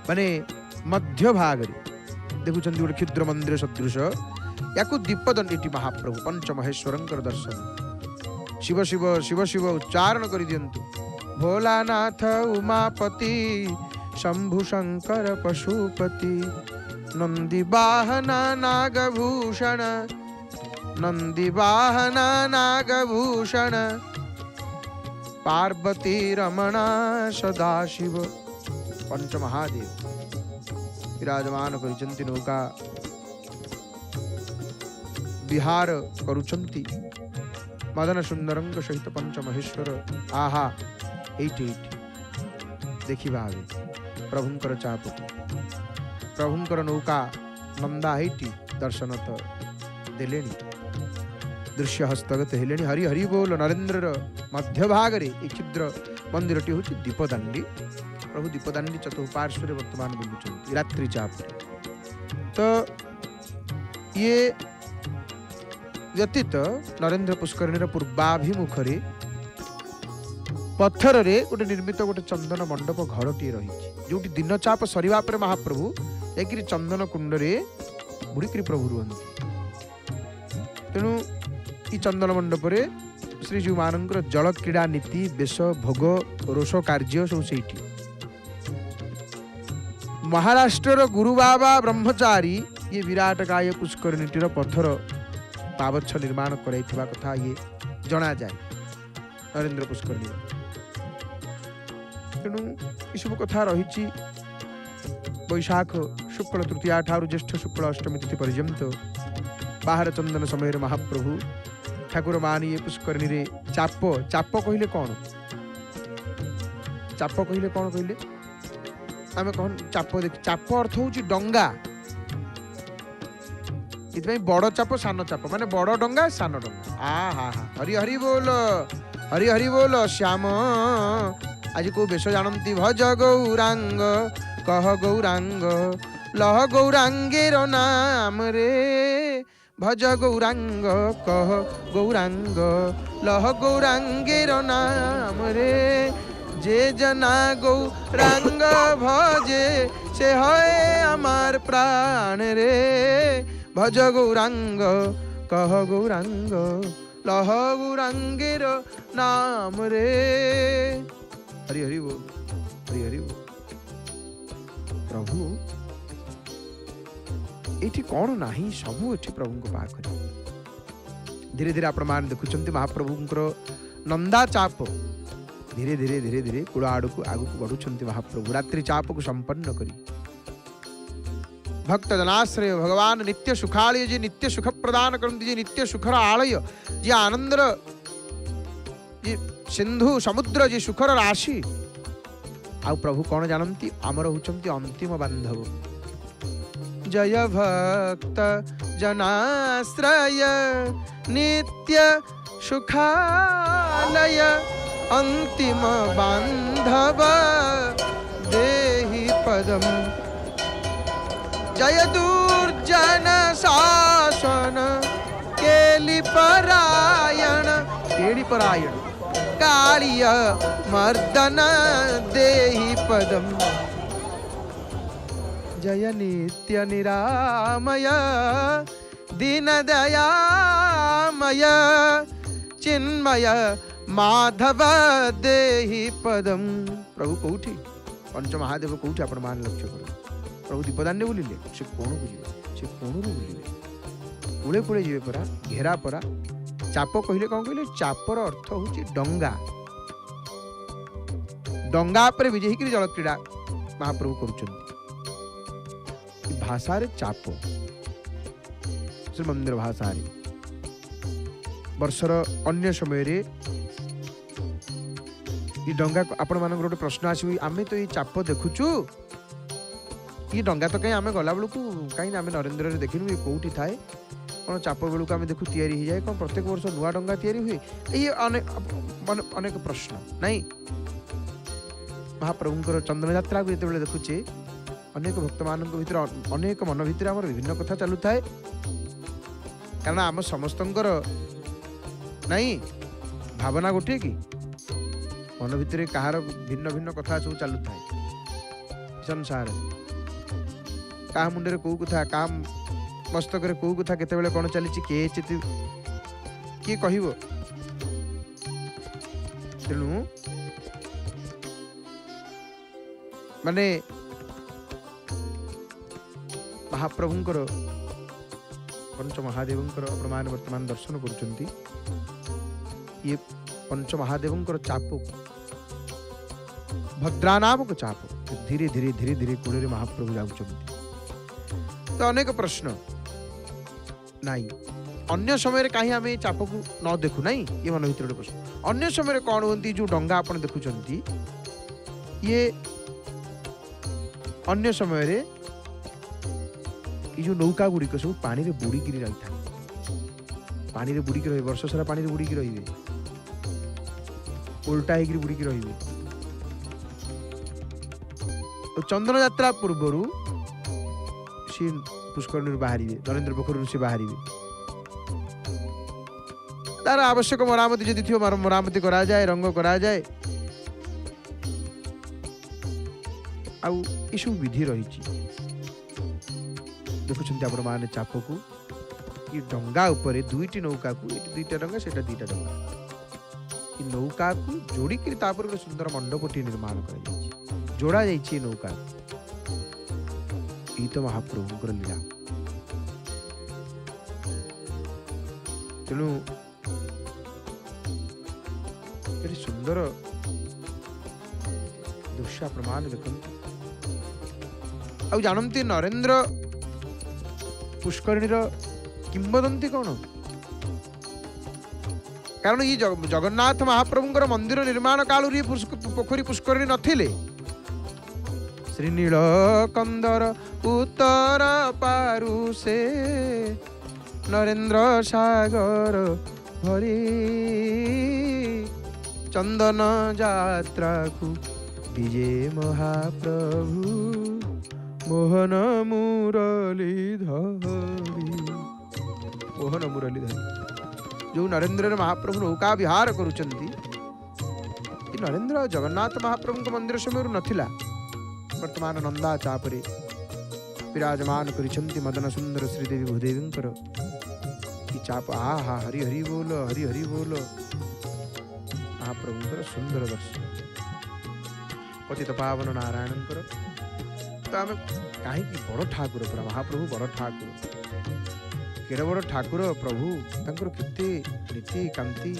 माने मध्य भाग देखुं गोटे क्षुद्र मंदिर सदृश या दीपदंडी महाप्रभु पंच महेश्वरंकर दर्शन शिव शिव शिव शिव उच्चारण कर दियंतु भोलानाथ उमापति शंभु शंकर पशुपति नंदी वाहन नागभूषण नंदी वाहन नागभूषण पार्वती रमणा सदाशिव पंच महादेव विराजमान करिचंती नौका विहार करुचंती मदन सुंदरंग सहित पंच महेश्वर आहा एटी देखिबा प्रभुंकर चाप प्रभुंकर नौका नंदा एटी दर्शन तो देलेनी दृश्य हस्तगत हेलेनी हरि हरि बोल नरेंद्र मध्य भाग रे क्षुद्र मंदिर टी हूँ दीपदांडी प्रभु दीपदांडी चतुर्पार्श्व वर्तमान बुलुचंती रात्रि चाप तो ये व्यतीत नरेंद्र पुष्करिणी पूर्वाभिमुखरे पत्थर रे गोटे निर्मित गोटे चंदन मंडप घरटी रही जो दिन चाप सरीवा पर महाप्रभु एक चंदन कुंड रे बुड़िकी प्रभु रुहंती तेणु ई चंदन मंडप रे श्रीजीव मानकर जल क्रीड़ा नीति बेश भोग रोष कार्य सब से महाराष्ट्र गुरु बाबा ब्रह्मचारी ये विराट काय पुष्करणीटीर पथर पावच्छ निर्माण कराइथिबा कथा ये जना जाए नरेंद्र पुष्करणी। तेणु यू कथा रही बैशाख शुक्ल तृतीया ठारू ज्येष्ठ शुक्ल अष्टमी तिथि पर्यंत बाहर चंदन समय महाप्रभु ठाकुर मानी पुष्करणी रे चाप चाप कहले कौन चाप कहले कौन कहले आम कौन चाप देख चाप अर्थ हूँ डंगा इतनी बड़ चाप सान चाप माने बड़ डंगा सान डंगा आ हा हा हरि हरि बोल श्याम आज को बेश जानती भज गौरांग कह गौरांग लह गौरांगेर नाम रे भज गौरांग कह गौरांग लह गौरांगेर नाम रे जे जना गौरांग भजे से है अमार प्राण रे भज गौरांग कह गौरांग लह गौरांगेर नाम रे। हरि हरि बोल हरि हरि बोल। प्रभु एठी कौन नाही सबू एठी प्रभु को पाखरे धीरे धीरे आपण मान देखुचंती महाप्रभुंकर नंदा चाप धीरे धीरे धीरे धीरे कूड़ आड़ को आगु को बढ़ुंट महाप्रभु रात्रि चाप को संपन्न करी भक्त जनाश्रय भगवान नित्य सुखालय जी नित्य सुख प्रदान करती जी नित्य सुखर आलय जी आनंदर जी सिंधु समुद्र जी सुखर राशि आ प्रभु कौन जानती आमर होचंती अंतिम बांधव जय भक्त जनाश्रय नित्य सुखालय अंतिम बांधव देहि पदम जय दुर्जन शासन केली परायण कालिय मर्दन देहि पदम जय नित्य निरामय दीन दयामय चिन्मय माधव देहि पदम। प्रभु कौठी पंच महादेव कौठी आपण मान लक्ष्य कर प्रभु दीपदान्य बुलिले से कोण बुझिबे से कोण बुलिले पुळे पुळे जीवे परा घेरा परा चाप कहले कौन कहले चापर अर्थ होची डंगा डंगा पर विजय करी जल क्रीड़ा महाप्रभु करुचंती भाषा रे चाप श्रीमंदिर भाषा रे वर्षर अन्य समय रे ये डंगा आपण मानक गोटे प्रश्न आसी आमे तो ये चाप देखुचु ये डंगा तो कहीं आमे गला बेलू कहीं आमे नरेंद्र देखिनु ये कोठी थाए कौन चाप बेलू आमे देखु तैयारी हो जाए कौन प्रत्येक वर्ष नुआ डंगा तैयारी हुए ये अनेक प्रश्न नहीं महाप्रभुंकर चंदन यात्रा को जिते देखुचे अनेक भक्त मान भीतर अनेक मन भीतर आम विभिन्न कथा चलू थाए कारण आम समस्तंकर नहीं भावना गोटे कि मन भीतर कहार भिन्न भिन्न कथा सब चलू थाए संसार क्या मुंडे कौ कथा क्या मस्तक कौ कथा केते कौन चली किए कह तेणु माने महाप्रभुंकर पंच महादेवंकर प्रमाण वर्तमान दर्शन करुचंती ये पंच महादेवंकर चाप भद्रा नामक चाप धीरे धीरे धीरे धीरे कूड़े महाप्रभु जाऊंट तो अनेक प्रश्न नाई अन्य समय कहीं आम चाप को न देखु ना ये मन भर प्रश्न अन्य समय कौन होती जो डंगा आप देखुंत ये अन्य समय रे जो नौका गुड़िक सब पानी रे बुड़ी गिरी रही था पानी रे बुड़ी रही वर्ष सारा पानी रे बुड़ी रही उल्टा होकर बुड़ी रही तो चंदन यात्रा पूर्वर सी पुष्करणी बाहर नरेंद्र पोखर से बाहर तार आवश्यक मरामती जदि थी मरामती करा जाए रंग करा जाए आउ यू विधि रही देखुं आपण मैंने चाप को ये डंगा उपरे दुईटी नौका को दुईटा डंगा से दुईटा डंगा ये नौका को जोड़िक गोटे सुंदर मंडपटी निर्माण कर जोड़ा जाइए नौका ये तो महाप्रभुंकर लीला ତେଣୁ ଏଠି ସୁନ୍ଦର ଦୃଶ୍ୟ ପ୍ରମାଣ ଦେଖନ୍ତୁ। ଆଉ ଜାଣନ୍ତି ନରେନ୍ଦ୍ର ପୁଷ୍କରିଣୀର କିମ୍ବଦନ୍ତୀ କଣ? କାରଣ ଇ ଜଗନ୍ନାଥ ମହାପ୍ରଭୁଙ୍କର ମନ୍ଦିର ନିର୍ମାଣ କାଳରୁ ଇ ପୋଖରୀ ପୁଷ୍କରିଣୀ ନଥିଲେ। ଶ୍ରୀନୀଳ କନ୍ଦର ଉତ୍ତର ପାରୁ ସେ ନରେନ୍ଦ୍ର ସାଗର ଭରି ଚନ୍ଦନ ଯାତ୍ରାକୁ ବିଜେ ମହାପ୍ରଭୁ ମୋହନ ମୁରଲୀଧରି। ମୋହନ ମୁରଲୀଧରି ଯୋଉ ନରେନ୍ଦ୍ରରେ ମହାପ୍ରଭୁ ନୌକା ବିହାର କରୁଛନ୍ତି, ଏ ନରେନ୍ଦ୍ର ଜଗନ୍ନାଥ ମହାପ୍ରଭୁଙ୍କ ମନ୍ଦିର ସମୟରୁ ନଥିଲା। ବର୍ତ୍ତମାନ ନନ୍ଦା ଚାପରେ ବିରାଜମାନ କରିଛନ୍ତି ମଦନ ସୁନ୍ଦର ଶ୍ରୀଦେବୀ ଭୂଦେବୀଙ୍କର କି ଚାପ। ଆହା ହରି ହରି ବୋଲ, ହରି ହରି ବୋଲ। ମହାପ୍ରଭୁଙ୍କର ସୁନ୍ଦର ଦର୍ଶନ, ପତିତ ପାବନ ନାରାୟଣଙ୍କର। ତ ଆମେ କାହିଁକି ବଡ଼ ଠାକୁର, ପୁରା ମହାପ୍ରଭୁ ବଡ଼ ଠାକୁର, କେଡ଼େ ବଡ଼ ଠାକୁର ପ୍ରଭୁ, ତାଙ୍କର କେତେ ନୀତି କାନ୍ତି।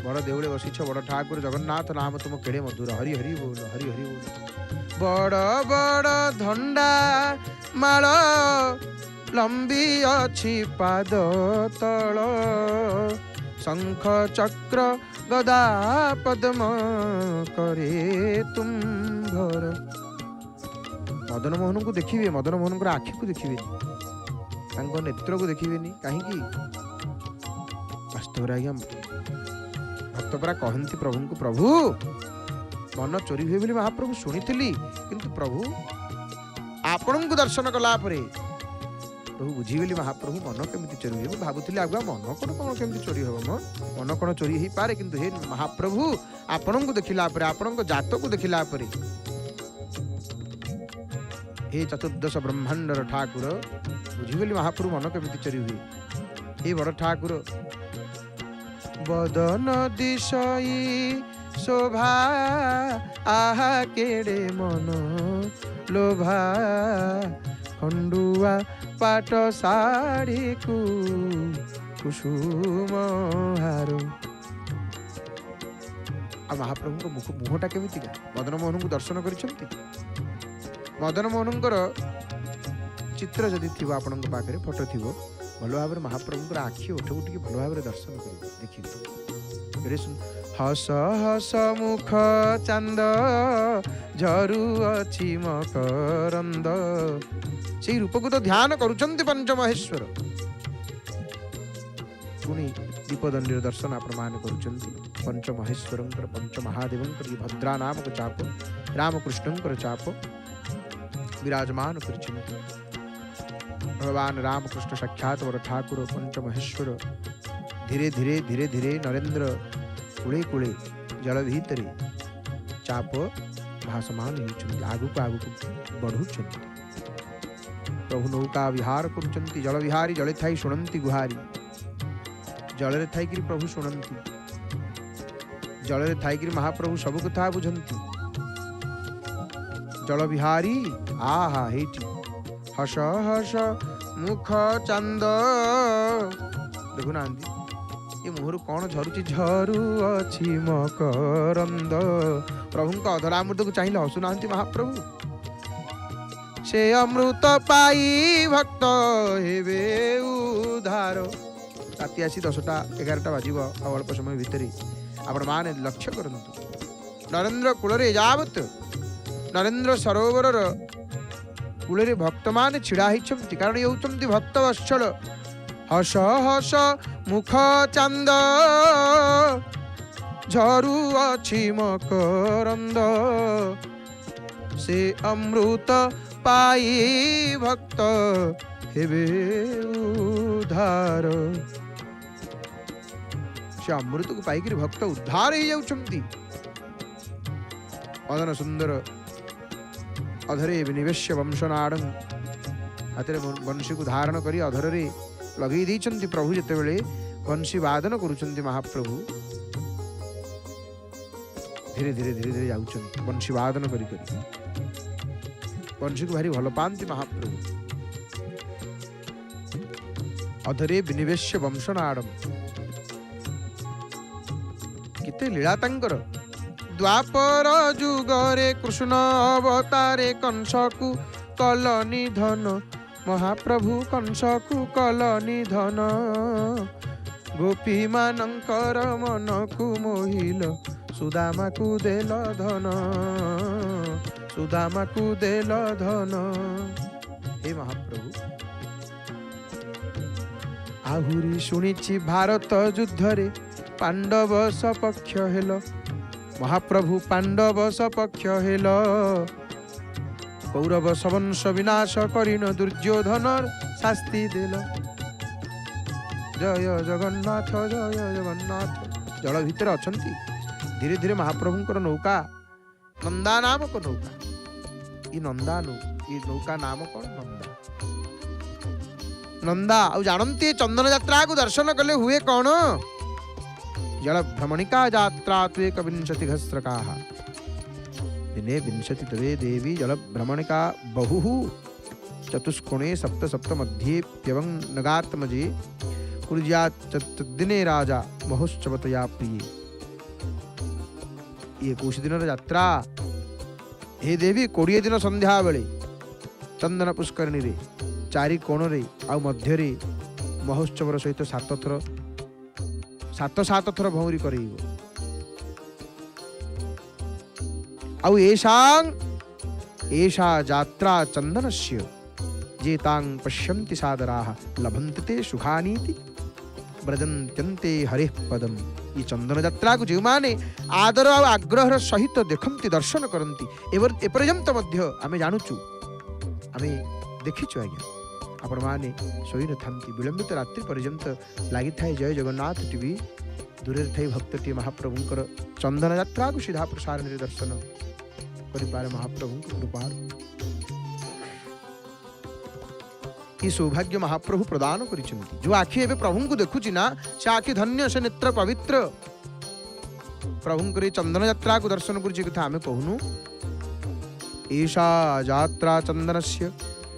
ବଡ଼ ଦେଉଳେ ବସିଛ ବଡ଼ ଠାକୁର ଜଗନ୍ନାଥ, ନାମ ତୁମ କେଡ଼େ ମଧୁର। ହରି ହରି ବୋଲ, ହରି ହରି ବୋଲ। ବଡ଼ ବଡ଼ ଧଣ୍ଡା ମାଳ ଲମ୍ବି ଅଛି ପାଦ ତଳ, ଶଙ୍ଖ ଚକ୍ର ଗଦା ପଦ୍ମ କରେ ତୁମ୍ଭର। ମଦନ ମୋହନଙ୍କୁ ଦେଖିବେ, ମଦନ ମୋହନଙ୍କର ଆଖିକୁ ଦେଖିବେନି, ତାଙ୍କ ନେତ୍ରକୁ ଦେଖିବେନି। କାହିଁକି? ବାସ୍ତବରେ ଆଜ୍ଞା ଭକ୍ତ ପରା କହନ୍ତି ପ୍ରଭୁଙ୍କୁ, ପ୍ରଭୁ ମନ ଚୋରି ହୁଏ ବୋଲି ମହାପ୍ରଭୁ ଶୁଣିଥିଲି, କିନ୍ତୁ ପ୍ରଭୁ ଆପଣଙ୍କୁ ଦର୍ଶନ କଲା ପରେ ପ୍ରଭୁ ବୁଝିଗଲି ମହାପ୍ରଭୁ ମନ କେମିତି ଚୋରି ହୁଏ। ମୁଁ ଭାବୁଥିଲି ଆଗୁଆ ମନ କଣ କେମିତି ଚୋରି ହବ, ମନ କଣ ଚୋରି ହେଇପାରେ, କିନ୍ତୁ ହେ ମହାପ୍ରଭୁ ଆପଣଙ୍କୁ ଦେଖିଲା ପରେ, ଆପଣଙ୍କ ଜାତକୁ ଦେଖିଲା ପରେ, हे चतुर्दश ब्रह्मांडर ठाकुर बुझीगली महाप्रभु मन केमिति चोरी हुए। हे बड़ ठाकुर बदन दिशई शोभा आहा केड़े मन लोभा, खंडुआ पाट साड़ी को कुसुम हारो। आ महाप्रभु को मुहटा केमितिका मदन मोहन को दर्शन करिसंती। मदन मोहनकर चित्र जदि थी आपण पाखे फोटो थी भल भाव महाप्रभुर आखि ओठू टे भल भाव दर्शन करेंगे देखिए। हस हस मुख चांद झरू अच्छी मकरंद, से रूप को तो ध्यान करुचंती पंचमहेश्वर। पुणी दीपदंडी दर्शन आपण मान करुचंती पंचमहेश्वर पंचमहादेव भद्रा नाम को चाप रामकृष्ण चाप विराजमान भगवान रामकृष्ण साक्षात बड़ ठाकुर पंचमहेश्वर। धीरे धीरे धीरे धीरे नरेंद्र कूले कूले जल भीतर चाप भासमान आगु को बढ़ु। प्रभु नौका विहार करुचंती जल विहारी जले थाई शुणंती गुहारी। जल थाई प्रभु शुणंती, जल थाई महाप्रभु सब कथा बुझंती। जल विहारी आहा हेटी हस हस मुख चांद देखुना ये मुहर कौन झरुची झरू अच्छी मकरंद। प्रभु का अधरा अमृत को चाहिए हसुना महाप्रभु। से अमृत पाई भक्त हेबे उधार। राति आसी 10टा 11टा बाजिब अल्प समय भितर आपण माने लक्ष्य करंतु नरेंद्र कूलरे जावत नरेंद्र सरोवर कूल भक्त मान छिड़ा होती कारण ये होती भक्त वत्सल। हस हस मुख चांद झरू अच्छी मकरंद, से अमृत पाई भक्त हेबे उद्धार। से अमृत को पाई भक्त उद्धार हो जाउछंती। मदन सुंदर अधरे विनिवेश्य वंशनाड़ं हाथ में बंशी को धारण करी अधर लगे देइछंती। प्रभु जिते बेले बंशी वादन करुचंती महाप्रभु धीरे धीरे धीरे धीरे जाउछंती बंशी वादन करी करी। बंशी को भारी भल पाती महाप्रभु। ଅଧରେ ବିନିବେଶ୍ୟ ବଂଶନାଡ଼ମ୍। କେତେ ଲୀଳା ତାଙ୍କର। ଦ୍ୱାପର ଯୁଗରେ କୃଷ୍ଣ ଅବତାରେ କଂସକୁ କଲ ନିଧନ, ମହାପ୍ରଭୁ କଂସକୁ କଲ ନିଧନ। ଗୋପୀ ମାନଙ୍କର ମନକୁ ମୋହିଲ, ସୁଦାମାକୁ ଦେଲ ଧନ, ସୁଦାମାକୁ ଦେଲ ଧନ। ହେ ମହାପ୍ରଭୁ, ଆହୁରି ଶୁଣିଛି ଭାରତ ଯୁଦ୍ଧରେ ପାଣ୍ଡବ ସପକ୍ଷ ହେଲ, ମହାପ୍ରଭୁ ପାଣ୍ଡବ ସପକ୍ଷ ହେଲ। କୌରବ ସବଂଶ ବିନାଶ କରିନ, ଦୁର୍ଯ୍ୟୋଧନର ଶାସ୍ତି ଦେଲ। ଜୟ ଜଗନ୍ନାଥ, ଜୟ ଜଗନ୍ନାଥ। ଜଳ ଭିତରେ ଅଛନ୍ତି। ଧୀରେ ଧୀରେ ମହାପ୍ରଭୁଙ୍କର ନୌକା, ନନ୍ଦା ନାମକ ନୌକା। ଇ ନନ୍ଦା ନୌକା ନାମ କଣ? ନନ୍ଦା। ନନ୍ଦା। ଆଉ ଜାଣନ୍ତି ଚନ୍ଦନ ଯାତ୍ରାକୁ ଦର୍ଶନ କଲେ ହୁଏ କଣ? ଜଳ ଭ୍ରମଣିକା ଯାତ୍ରା ତୁ ଏକ ବିଂଶତି ଘସ୍ରକାଃ। दिने विंशति तवे देवी जल भ्रमणिका बहु चतुष्कोणे सप्त सप्त मध्ये प्यवं नगात्मजे कुर्यादिने राजा महोत्सवतया प्रिय। ये कुछ दिन यात्रा। हे देवी 20 दिन संध्या बेले चंदन पुष्करणी रे चारि कोण रे आ मध्य रे महोत्सव सहित 7 थर भौरी करेइब। आउ एषा यात्रा चंदनस्य जेतां पश्यन्ति सादराः लभन्ते ते सुखानीति व्रजन्त्यन्ते हरेः पदम। ये चंदन यात्रा को जो माने आदर और आग्रह सहित देखती दर्शन करती एपर्यंत मध्य आमे जानूचु, आमे देखिचु आज्ञा आपण माने शोई न थांती विलंबित रात्रि पर्यंत लागि थाए जय जगन्नाथ टीवी दूरे थाई भक्तटी महाप्रभुंकर चंदन यात्रा को सीधा प्रसारण दर्शन परिपारे महाप्रभु कृपा। ये सौभाग्य महाप्रभु प्रदान करिसेंती। जो आखि एबे प्रभु को देखुची ना से आखि धन्य, से नेत्र पवित्र। प्रभु करे चंदन यात्रा को दर्शन करुची कथा आमे कहूनु। ईशा यात्रा चंदनस्य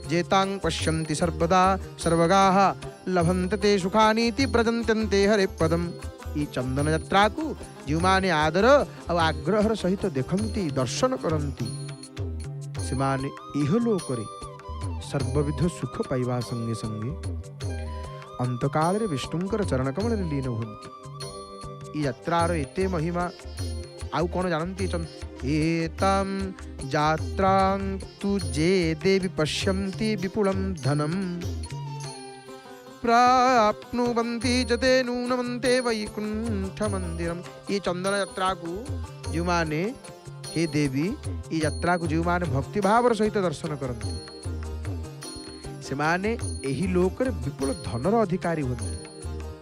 जेतां पश्यन्ति सर्वदा सर्वगाः लभन्ते ते सुखानीति व्रजन्त्यन्ते हरे पदम। ई चंदन यात्रा को जो माने आदर और आग्रह सहित देखती दर्शन करती से माने इहलोक रे सर्वविध सुख पाइबा संगे संगे अंतकाल रे विष्णुंकर चरण कमल रे लीन होती। ई यात्रार एते महिमा आउ कोन जानती? एतां यात्रां तु जे देवी पश्यन्ति विपुलं धनम प्राप्नुवन्ति जते नूनमन्ते वैकुंठ मंदिरम। ये चंदन यात्रा को जो माने हे देवी ये यात्रा को जो माने भक्ति भाव सहित दर्शन करते से माने एही लोक रे विपुल धनर अधिकारी होते।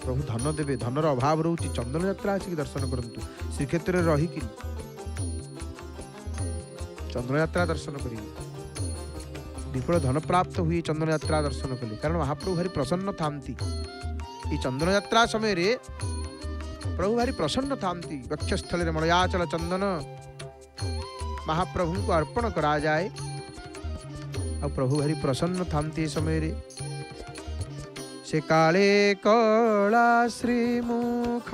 प्रभु धन देवे, धनर अभाव रोची। चंदन यात्रा आसिक दर्शन करंतु। श्रीक्षेत्र रही कि चंदन यात्रा दर्शन करी विपुल धन प्राप्त हुई। चंदन यात्रा दर्शन कले कारण महाप्रभु भारी प्रसन्न थांती। ये चंदन यात्रा समय रे प्रभु भारी प्रसन्न थांती। वक्षस्थल रे मलयाचल चंदन महाप्रभु को अर्पण करा जाए और प्रभु भारी प्रसन्न थांती। समय रे से काले कला श्रीमुख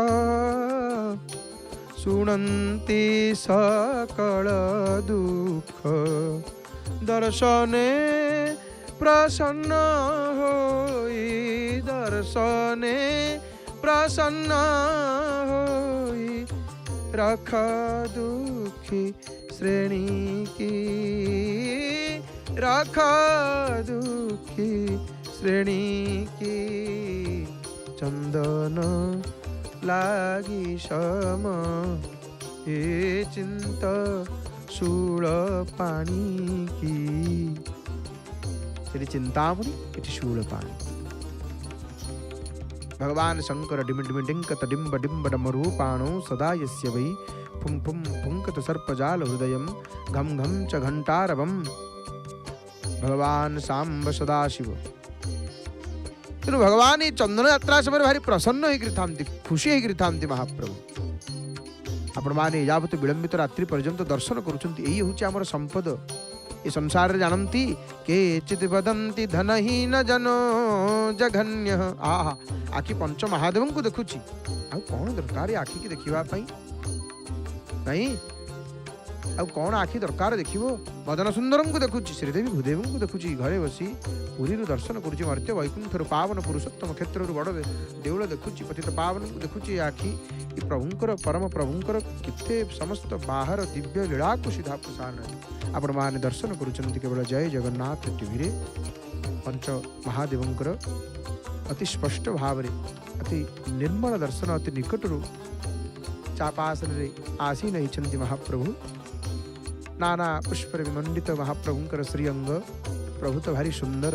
सुनंती सकल दुख दर्शने प्रसन्न होई, दर्शने प्रसन्न होई रख दुखी श्रेणी की, रख दुखी श्रेणी की। चंदन लागी सम ए चिंत शूल पानी की। चिंतामणि इति शूल पानी। भगवान शंकर डिम डिम डिंकत डिंब डिंब डमरूपाणो सदा यस्य वै फुं फुं फुंकत सर्पजाल हृदयं घम घम च घंटारवम। भगवान सांब सदाशिव। तेणु भगवान ये चंदन यात्रा समय भारी प्रसन्न होता, खुशी होता महाप्रभु। आपण माने यावत विलंबित रात्रि पर्यंत दर्शन करुछंती। एही होची हमर संपद। ये संसार जानती के चित वदंती धनहीन जनो जघन्य। आहा आखि पंच महादेव को देखुची आ कौन दरकार आखि की देखिबा पई नहीं आ कौन आखि दरकार देखिबो मदन सुंदरम को देखुची श्रीदेवी भूदेव को देखुची घरे बसी पुरी रो दर्शन करूची मर्त्य वैकुंठ रो पावन पुरुषोत्तम क्षेत्र रो बड़ देउल देखुची पतित पावन को देखुची आखि ई प्रभुंकर परम प्रभुंकर किते समस्त बाहर दिव्य लीला को सीधा प्रसारण आपण माने दर्शन करूचंती केवल जय जगन्नाथ टीवी रे पंच महादेवंकर अति स्पष्ट भाव रे अति निर्मल दर्शन अति निकट रो चापासन रे आसीन हिचंती महाप्रभु नाना पुष्प विमंडित महाप्रभुंकर श्री अंग प्रभु तो भारी सुंदर।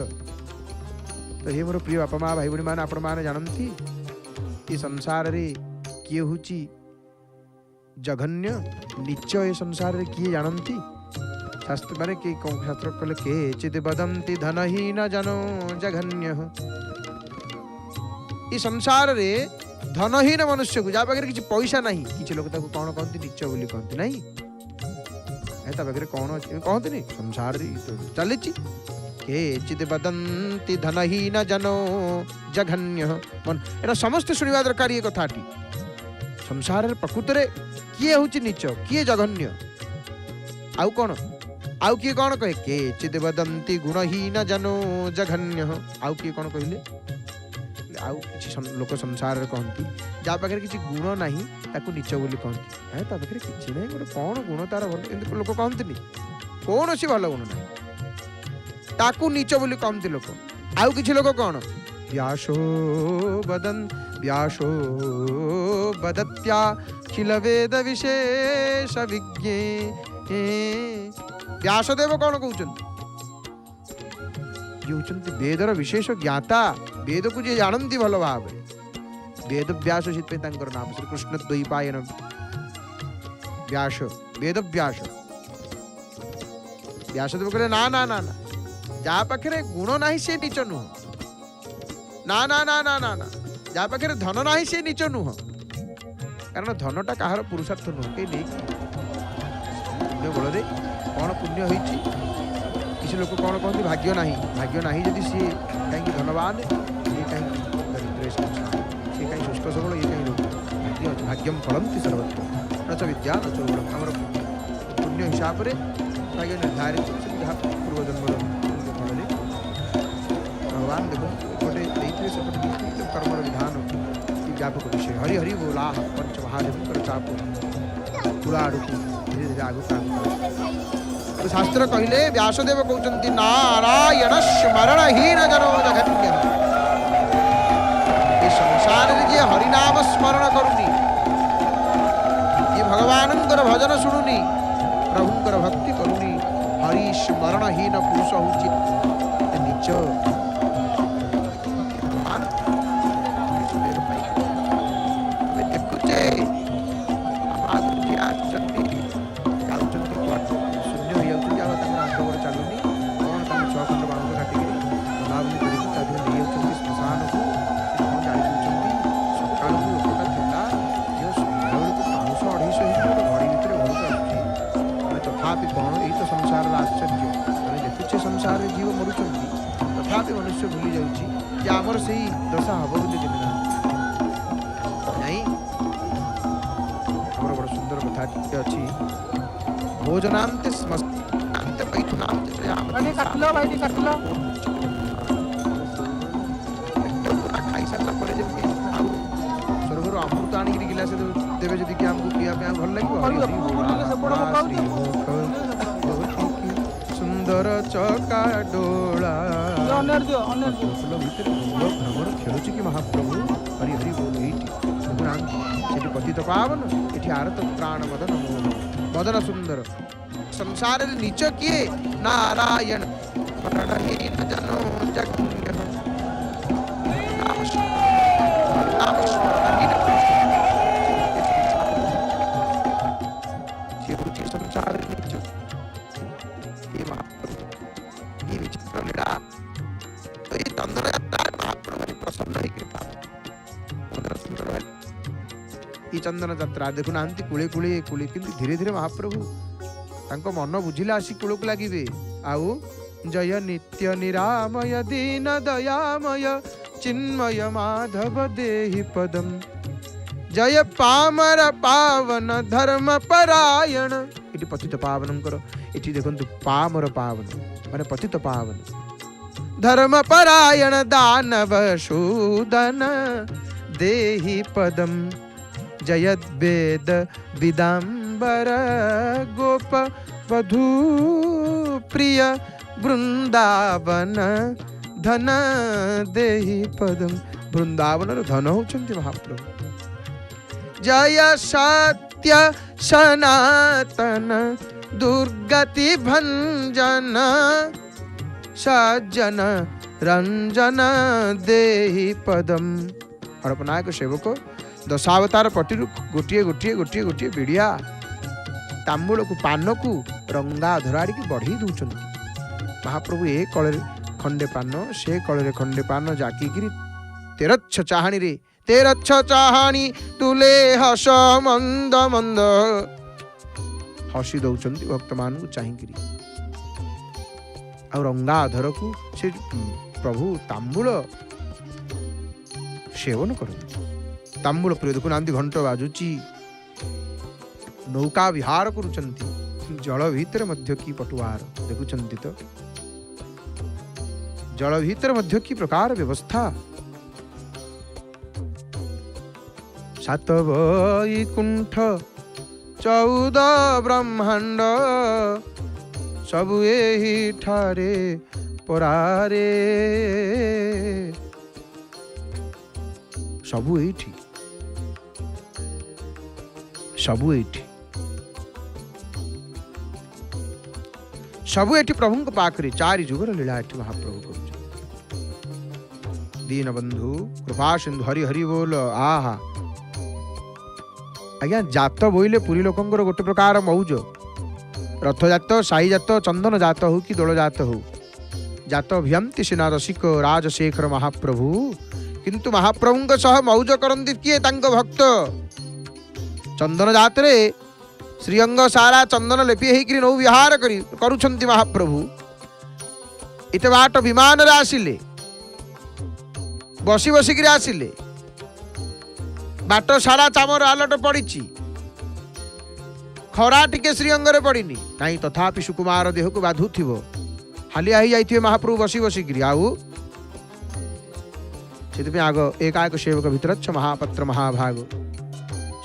तो हे मोर प्रिय बापा माँ भाई भाई मान आपण माने जानती ये संसार रे किए हुची जघन्य नीच ये संसार रे किए जानती शास्त्र माने के शास्त्र कले के चित बदंती धनहीन जनो जघन्य। ये संसार रे धनहीन मनुष्य को जहाँ पाखे किसी पैसा नहीं किसी लोग ताको कौन कहते नीच बोली कहते नहीं ता पाखे कौन कहते नहीं संसार चली के चित बदंती धनहीन जनो जघन्य मन एटा समस्त शुणवा दरकार ये कथाटी संसार प्रकृत रे किए होची नीच किए जघन्य आउ कौन आउ किए कौन कहे के चित बदंती गुणहीन जनो जघन्य आउ किए कौन कहले आउ किसी लोक संसार कहती जहाँ पाखे किसी गुण नहीं ताकू नीच बोली कहती है ता पाखे किसी नहीं गोटे कौन गुण तार भल लोक कहते कौन सी भल गुण ना ताकू नीच बोली कहती लोक आउ किसी लोक कौन व्यासो बदत्या खिल वेद विशेष विज्ञे व्यासदेव कौन कहते वेदर विशेष ज्ञाता वेद को जी जानती भल भाव वेद व्यास से नाम श्री कृष्ण द्वैपायन व्यास वेद व्यास व्यासदेव कहले ना ना ना ना जहाँ पाखे गुण नहीं से नीच नुह ना ना ना ना ना ना जहाँ पाखे धन नहीं से नीच नुह कारण धनटा कहार पुरुषार्थ नुह कहीं पुण्य बल कौन पुण्य होती किसी लोग कौन कहते भाग्य नहीं जदि सी कहीं धनवान ये कहीं दरिद्र सी कहीं शुष्क सबल ये कहीं रोग भाग्यम फलंती सर्वत्र न च विद्या न च गुणम आमर पुण्य हिसाब से भाग्य निर्धारित जहाँ पूर्वजन्म फल भगवान देखो गोटे सेपटे कर्मर विधान व्यापक विषय हरि हरि बोला पंच महादेव चाप पूरा आड़ को धीरे धीरे आगे तो शास्त्र कहले व्यासदेव कहते नारायण स्मरण हीन जनो जघन्य ये संसार जे हरिनाम स्मरण करुनी ये भगवानंकर भजन शुणुनी प्रभुंकर भक्ति करुनी हरि स्मरण हीन पुरुष होची नीच संसार जीव मरुंट तथापि मनुष्य भूली जाऊँगी आमर से दशा हम बोली नहीं आमर बड़ सुंदर कथा टे अच्छी भोजनांते स्मशानांते खाई सारा पर स्वर्गर अमृत आणिक गिलास देवे जदि आमको पीवा भल लगे सुंदर चका डोला भ्रमर खेलुची कि महाप्रभु हरि हरि बोल ये पतित पावन ये आरत प्राण मदन मदन सुंदर संसार नीच किए नारायण जनो संसार चंदन यात्रा देखु ना कूले कूले कूले कि धीरे धीरे महाप्रभु तांको मन बुझिला आसी कूल को लगे आउ जय नित्य निरामय दीन दयामय चिन्मय माधव देहि पदम जय पामर पावन धर्म परायण इति पतित पावन करो इति देखंतु पामर पावन माने पतित पावन धर्म परायण दानव शूदन देहि पदम जयद वेद विदांबर गोप वधू प्रिय वृंदावन धन देहि पदम वृंदावन धन होचंती महाप्रभु जय सत्य सनातन दुर्गति भंजन सज्जन रंजन देहि पदम हड़पनायक सेवक दशावतार पटिरु गोटिए गोटिए गोटिए गोटिए बिड़िया तांबूल को पान को रंगा धराड़ी की बढ़ी दौरान महाप्रभु ए कल खंडे पान से कल खंडे पान जाकिरी तेरछ चाहाणी रे तेरछ चाहाणी तुले हस मंद मंद हसी दौरान भक्त मान को चाहिए आ रंगा धर को से प्रभु तांबूल सेवन कर तांबूल प्रिय देखुना घंट बाजुची नौका विहार करुचंती जल भीतर मध्य की पटुआर देखुचंती तो जल भीतर मध्य की प्रकार व्यवस्था सात वैकुंठ 14 ब्रह्मांड सबु एही ठारे परारे सबु एठी सबु एठी सबु एठी प्रभु पाखरे चारि जुगर लीला एठी महाप्रभु करुछ दीन बंधु कृपा सिंधु हरि हरि बोल आहा आज्ञा जात बोइले पुरी लोकंकर गोटे प्रकार मौज रथ जात साई जात चंदन जात हो कि दोल जात हो जात भियंती सिना रसिक राजशेखर महाप्रभु किंतु महाप्रभु सह मौज करती किए तांक भक्त चंदन जात्रे श्रीअंग सारा चंदन लेपी होकर नौ विहार करुछंती महाप्रभु इते बाट विमान रे आसिले बसी बसिक आसिले बाट सारा चामर आलट पड़ी खरा टिके श्रीअंग रे पड़नी नहीं तथापि सुकुमार देह को बाधु थी हालिया ही जाइए महाप्रभु बसी बसिक आउ से आग एकाक सेवक भितर महापत्र महाभाग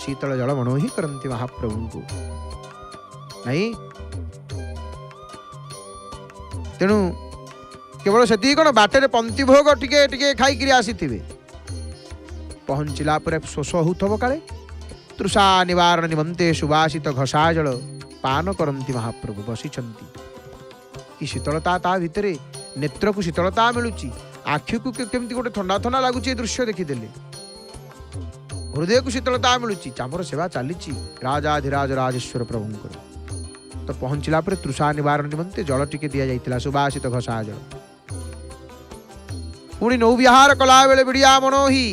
शीतल जल मनो ही करती महाप्रभु को नहीं तेणु केवल से कौन बाटर पंक्ति भोग टिके टिके खाई आसी पहुँचला पर शोष होथब काले तृषा निवारण निमंते सुवासित घसा जल पान करती महाप्रभु बसीचंती कि शीतलता ता भितरे नेत्र को शीतलता मिलूची आखि को केमती गोटे ठंडा ठंडा लगुच दृश्य देखीदेले हृदय को शीतलता मिलूची चामर सेवा चली राजाधिराज राजेश्वर प्रभुंकर तो पहुँचला पर तृषा निवारण निमंते जल टिके दि जाइतिला सुवासित घसा जल पुणी नौ विहार कला बेले बिड़िया मनोही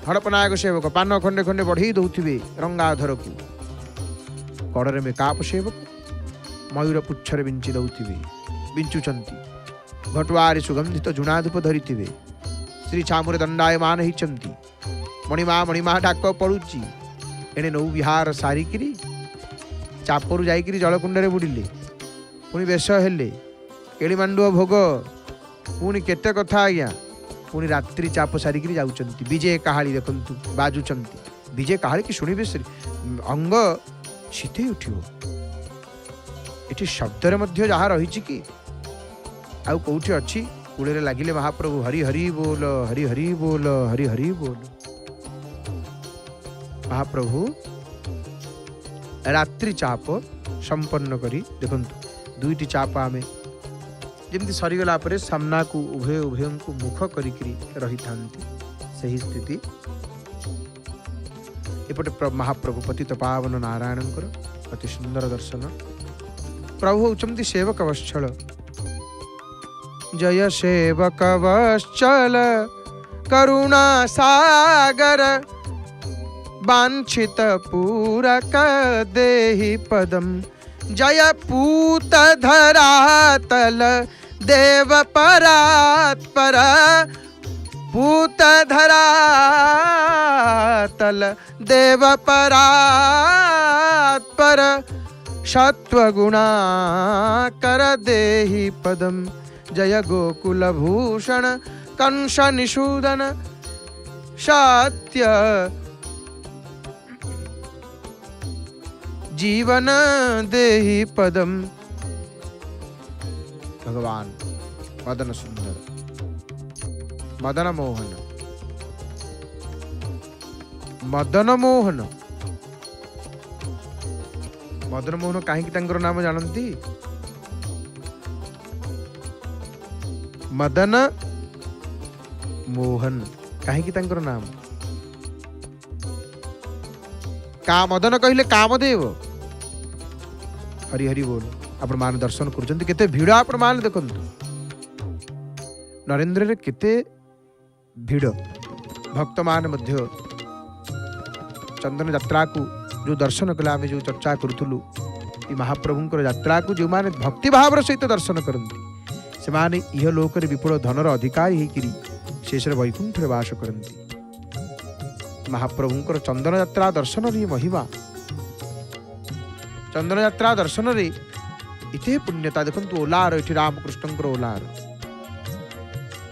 हड़पनायक सेवक पान खंडे खंडे बढ़ई दौथिबे रंगाधर को कड़े में काप सेवक मयूर पुच्छरे बिंची दौथिबे बिंचुचंती घटुआरी सुगंधित जुनाधूप धरिथिबे श्री छामुरे दंडायमान होइचंती मणिमा डाक पड़ुची एणे नौ विहार सारिकी चापरू जाइकिरी जलकुंडे बुड़िले पुणी बेश हेले केड़ी मांडुआ भोग पुणी केते कथा आज्ञा पुणी रात्रि चाप सारिकी जाउचंती विजय काहाली देखंतु बाजुचंती विजय काहाली की शुणिबे अंग शीते उठिबो एठी शब्दरे मध्य जहा रहिछि कि आउ कौटी अच्छी कूड़े लगिले महाप्रभु हरि हरि बोल हरि हरि बोल हरि हरि बोल महाप्रभु रात्रि चाप संपन्न करी देखंतु दुईटी चाप आमे जमती सरीगला पर सामना को उभय उभय को मुख करी रही थांती सही स्थिति एपटे महाप्रभु पतित पावन नारायणकर अति सुंदर दर्शन प्रभु होचंती सेवक वत्सल जय सेवक वत्सल करुणा सागर वांछित पूरक देहि पदम जय पूत धरातल देव परात्पर पूत धरातल देव परात्पर सत्वगुणाकर देहि पदम जय गोकुल भूषण कंस निषूदन सत्य जीवन देहि पदम। भगवान मदन सुंदर मदन मोहन मदन मोहन मदन मोहन कहीं नाम जानती? मदन मोहन कहीं नाम का मदन कहले कामदेव। हरि हरि बोल। आपण मान दर्शन करुचंती केते भिड़ आपण मान देखंतु नरेंद्र रे केते भिड़ भक्त मान मध्य चंदन यात्रा को जो दर्शन कला आम जो चर्चा करूँ महाप्रभुंकर यात्रा को जो माने भक्ति भाव सहित दर्शन करती से माने इह लोक विपुल धनर अधिकारी होकर शेष वैकुंठ वास करती। महाप्रभुंकर चंदन यात्रा दर्शन रे महिमा चंदन यात्रा दर्शन रे इते पुण्यता देखंतु ओलार इति रामकृष्णंकर ओलार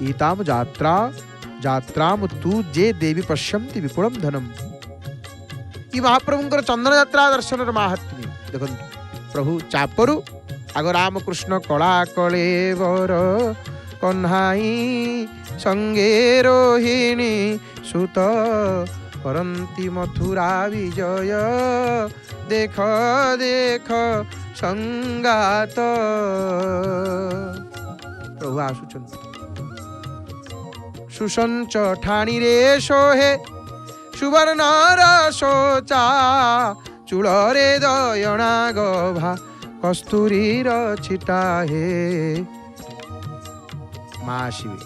ईताम यात्रा यात्राम तू जे देवी पश्यन्ति विपुलम धनम। ई महाप्रभुंकर चंदन यात्रा दर्शन रे महात्म्य देखंतु प्रभु चापरु आग रामकृष्ण कला कलेवर कन्हाई संगे रोहिणी सुत करंती मथुरा विजय देख देख संगात। प्रभु आसुचन सुसंच ठाणी रे सोहे सुवर्ण रसोचा चूड़े दयणा गभा कस्तूरी छिटा हे। माँ आसवे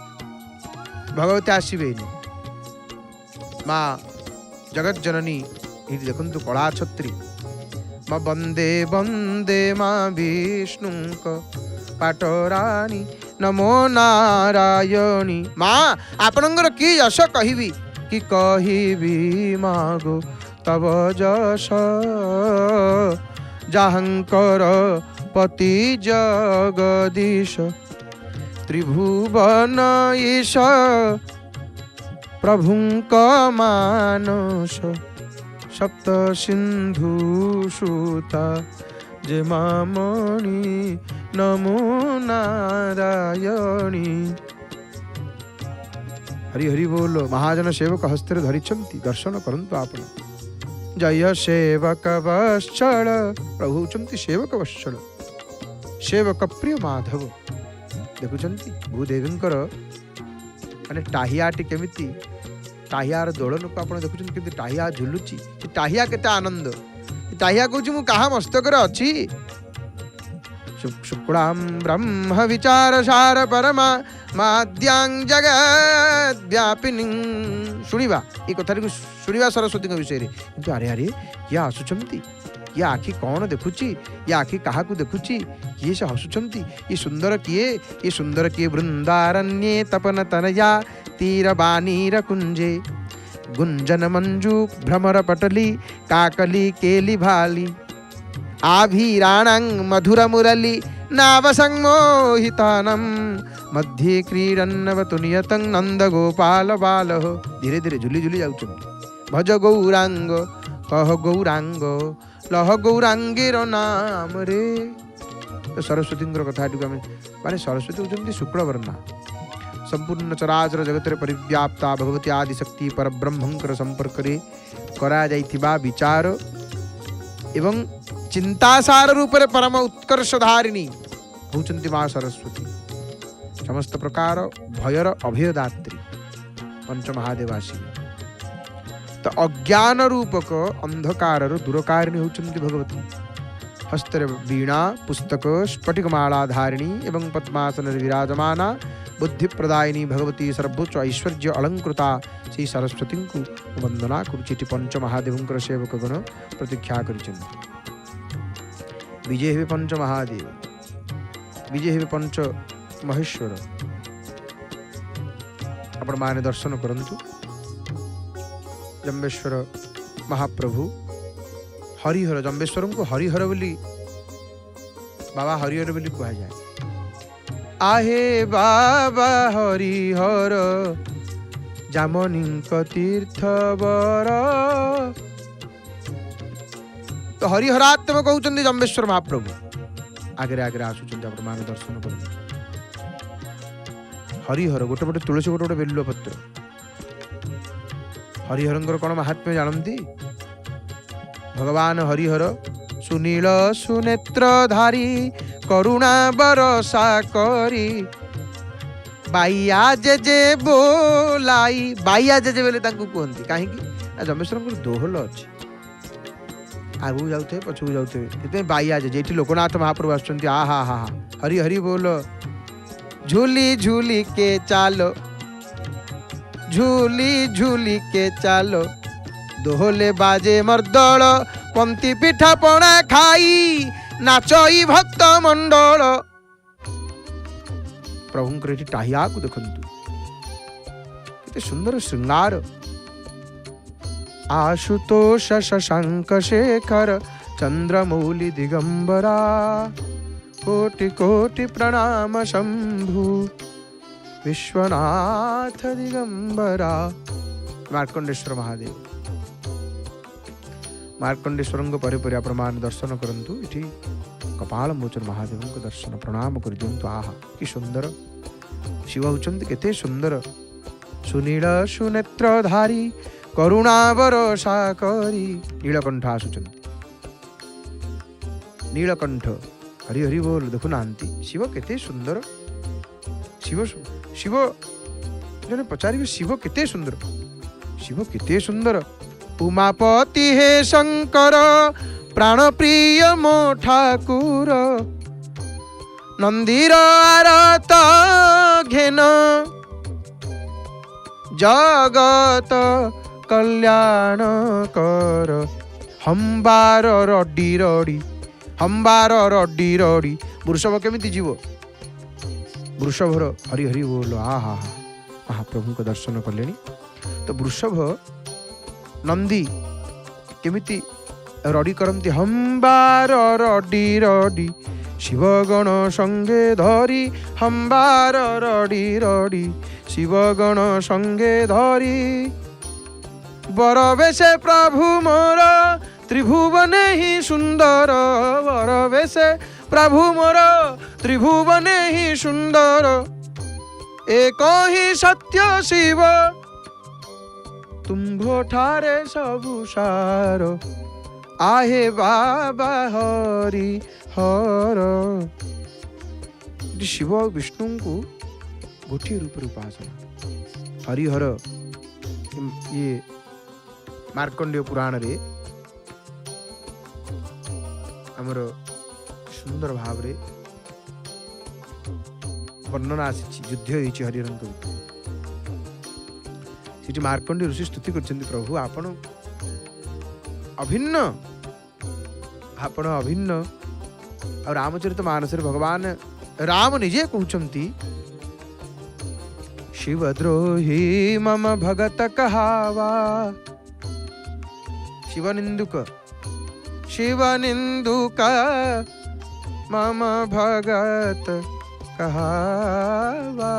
भगवती आसवे माँ जगत जननी ये देखु कला छत्री माँ वंदे वंदे माँ विष्णुक पाटरानी नमो नारायणी। माँ आपणकर कि यश कहबी कि कहबी मागो तब जश जहांकर पति जगदीश त्रिभुवन ईश प्रभुंक मानस सप्त सिंधु सुता जे मामणि नमो नारायणी। हरि हरि बोल। महाजन सेवक हस्ते धरिछन्ति दर्शन करंतु आपण। जय सेवक वत्सल प्रभु चंती सेवक वत्सल सेवक प्रिय माधव देखुचंती भूदेवींकर माने टाहियाटी केमिति टाहियार दोलन को आपण देखुचंती केमिति टाहिया झुलुची टाहिया केते आनंद टाहिया कहूँ मु कहा मस्तक अच्छी शुक्लां ब्रह्म विचार सार परमा माद्यांग जगत व्यापिनी शुणिबा ये कथा शुणिबा सरस्वती विषय रे किंतु अरे अरे ये आसुचंती ये आखि कौन देखुची ये आखि कहा देखुची ये से हसुचंती ये सुंदर किए वृंदारण्ये तपन तनया तीर बानीर कुंजे गुंजन मंजू भ्रमर पटली काकली केली भाली आभीराणं मधुर मुरली नाव संमोहितानम मध्ये क्रीडन्नवतु नियतं नंद गोपाल बाल। धीरे धीरे झुली झुली जाउछंती भज गौरांग कह गौरांग लह गौरांगीर नाम रे। तो सरस्वती कथा माने सरस्वती होती शुक्लवर्णा संपूर्ण चराचर जगत परिव्याप्ता भगवती आदिशक्ति पर ब्रह्मंकर संपर्क करा जाइथिबा विचार एवं चिंतासार रूप में परम उत्कर्षधारिणी होचंती माँ सरस्वती समस्त प्रकार भयर अभयदात्री पंच महादेवासी। तो अज्ञान रूपक अंधकार दूरकारिणी होचंती भगवती हस्तर वीणा पुस्तक स्फटिकमाला धारिणी एवं पद्मासन विराजमाना बुद्धिप्रदायिनी भगवती सर्वोच्च ऐश्वर्य अलंकृता श्री सरस्वती को वंदना करुचि पंच महादेवंकर सेवक गण प्रतीक्षा करिछन्ति। विजय हे पंच महादेव, विजय हे पंच महेश्वर। आपण माने दर्शन करंतु जम्बेश्वर महाप्रभु हरिहर। जम्बेश्वर को हरिहर बोली बाबा हरिहर बोली कहा जाए। आहे बाबा हरिहर जामनिंक तीर्थ बर। तो हरिहरात्म कहते जम्बेश्वर महाप्रभु आगे आगे आसुच्च मान दर्शन कर। हरिहर गोटे पटे तुलसी गोटे गोटे बेलुआ पत्र। हरिहर कौन महात्म्य जानती? भगवान हरिहर सुनील सुनेत्रधारी करुणा बरसा करी बाइया जेजे बोलाई। बाइया जेजे बोले कहते कहीं जम्बेश्वर दोहल अच्छी आगू जाते पछू जाते बाइया जेजे। ये लोकनाथ महाप्रभु आसुच्च आ हा हा हा हरि हरि बोल। झूली झूली के चालो, झूली झूली के चालो, दोहले बाजे मर्दल, पंक्ति पिठा पଣା खाई नाचई भक्त मंडल। प्रभुंकर ये टाहिया को देखंतु केते सुंदर श्रृंगार। आशुतोष शशांक शेखर चंद्रमौलि दिगंबरा, कोटि कोटि प्रणाम शंभु विश्वनाथ दिगंबरा। मार्कंडेश्वर महादेव, मार्कंडेश्वर परे परे आपण दर्शन करंतु। इठी कपाल मोचन महादेव को दर्शन प्रणाम कर दिंतु। आहा कि सुंदर शिव होचंती, केते सुंदर। सुनील सुनेत्रधारी करुणा बरसा करी। नीलकंठ आसुचंती, नीलकंठ हरि हरि बोल। देखु नांती शिव केते सुंदर। शिव शिव जने पचारि शिव केते सुंदर, शिव केते सुंदर। उमापति हे शंकर प्राण प्रिय मो ठाकुर, नंदीर आरत घेन जगत कल्याण कर। हंबार रडी रडी, हंबार रडी रडी। वृषभ केमिति जीव? वृषभर हरि हरि बोल। आ हा हा महाप्रभु को दर्शन कले। तो वृषभ नंदी केमिति रडी करती? हंबार रडी रडी शिवगण संगे धरी, हंबार रडी रडी शिवगण संगे धरी। बर बेशे प्रभु मोर त्रिभुवन ही सुंदर, बर बेशे प्रभु मोर त्रिभुवन ही सुंदर। एक ही सत्य शिव तुम्भो ठारे सबु सार। आहे बाबा हरि हर। शिव और विष्णु को गोटे रूप उपासना। हरिहर ये मार्कंडेय पुराण रे हमर सुंदर भाव रे वर्णना आसी। युद्ध होइछि हरिहरन को। सिटी मार्कंडेय ऋषि स्तुति करछन्ति, प्रभु आपण अभिन्न, आपण अभिन्न। और रामचरित मानस भगवान राम निजे कहउछन्ति, शिवद्रोही मम भगत कहावा। शिवनिंदुक, शिवनिंदुक मम भगत कहावा।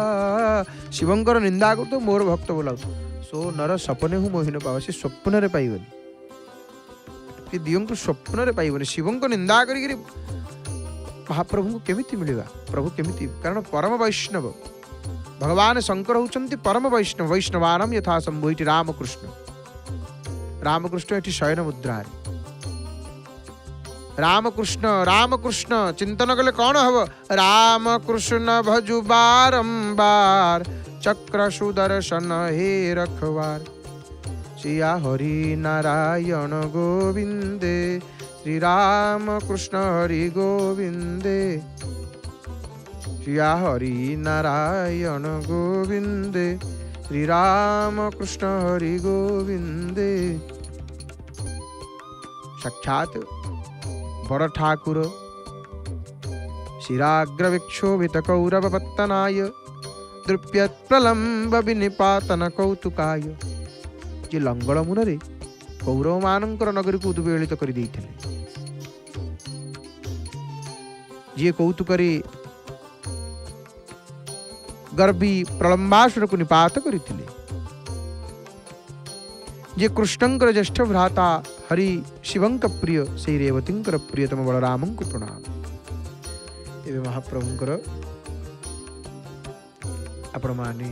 शिवंकर निंदा कर तो मोर भक्त बोला। सो नर सपने हूँ मोहिन पावा। से स्वप्न रे पाइबनी, कि दियों को स्वप्न रे पाइबनी। शिवं को निंदा करी महाप्रभु को केमिति मिलिबा? प्रभु केमिति? कारण परम वैष्णव भगवान शंकर होचंती परम वैष्णव। वैष्णवानम यथा शंभु। इति रामकृष्ण, रामकृष्ण एटी शयन मुद्रा। रामकृष्ण रामकृष्ण चिंतन कले कौन हब? रामकृष्ण भजु बारंबार, चक्र सुदर्शन हे रखवार। सिया हरि नारायण गोविंदे, श्री राम कृष्ण हरि गोविंदे। सिया हरि नारायण गोविंदे, श्री राम कृष्ण हरि गोविंदे। साक्षात बड़ ठाकुर शिराग्रविक्षोभित कौरवपत्तनाय द्रुप्यत् प्रलम्ब विनिपातन कौतुकाय। जे लंगल मुନରେ कौरव मानकर नगरी को उद्वेलित कर देइथिले, जे कौतुकरे गर्भी प्रलंबासुर को निपात करिथिले, जे कृष्णंकर ज्येष्ठ भ्राता हरि शिवंक प्रिय से रेवतींकर प्रियतम बलरामं को प्रणाम। एवं महाप्रभुंकर आपण माने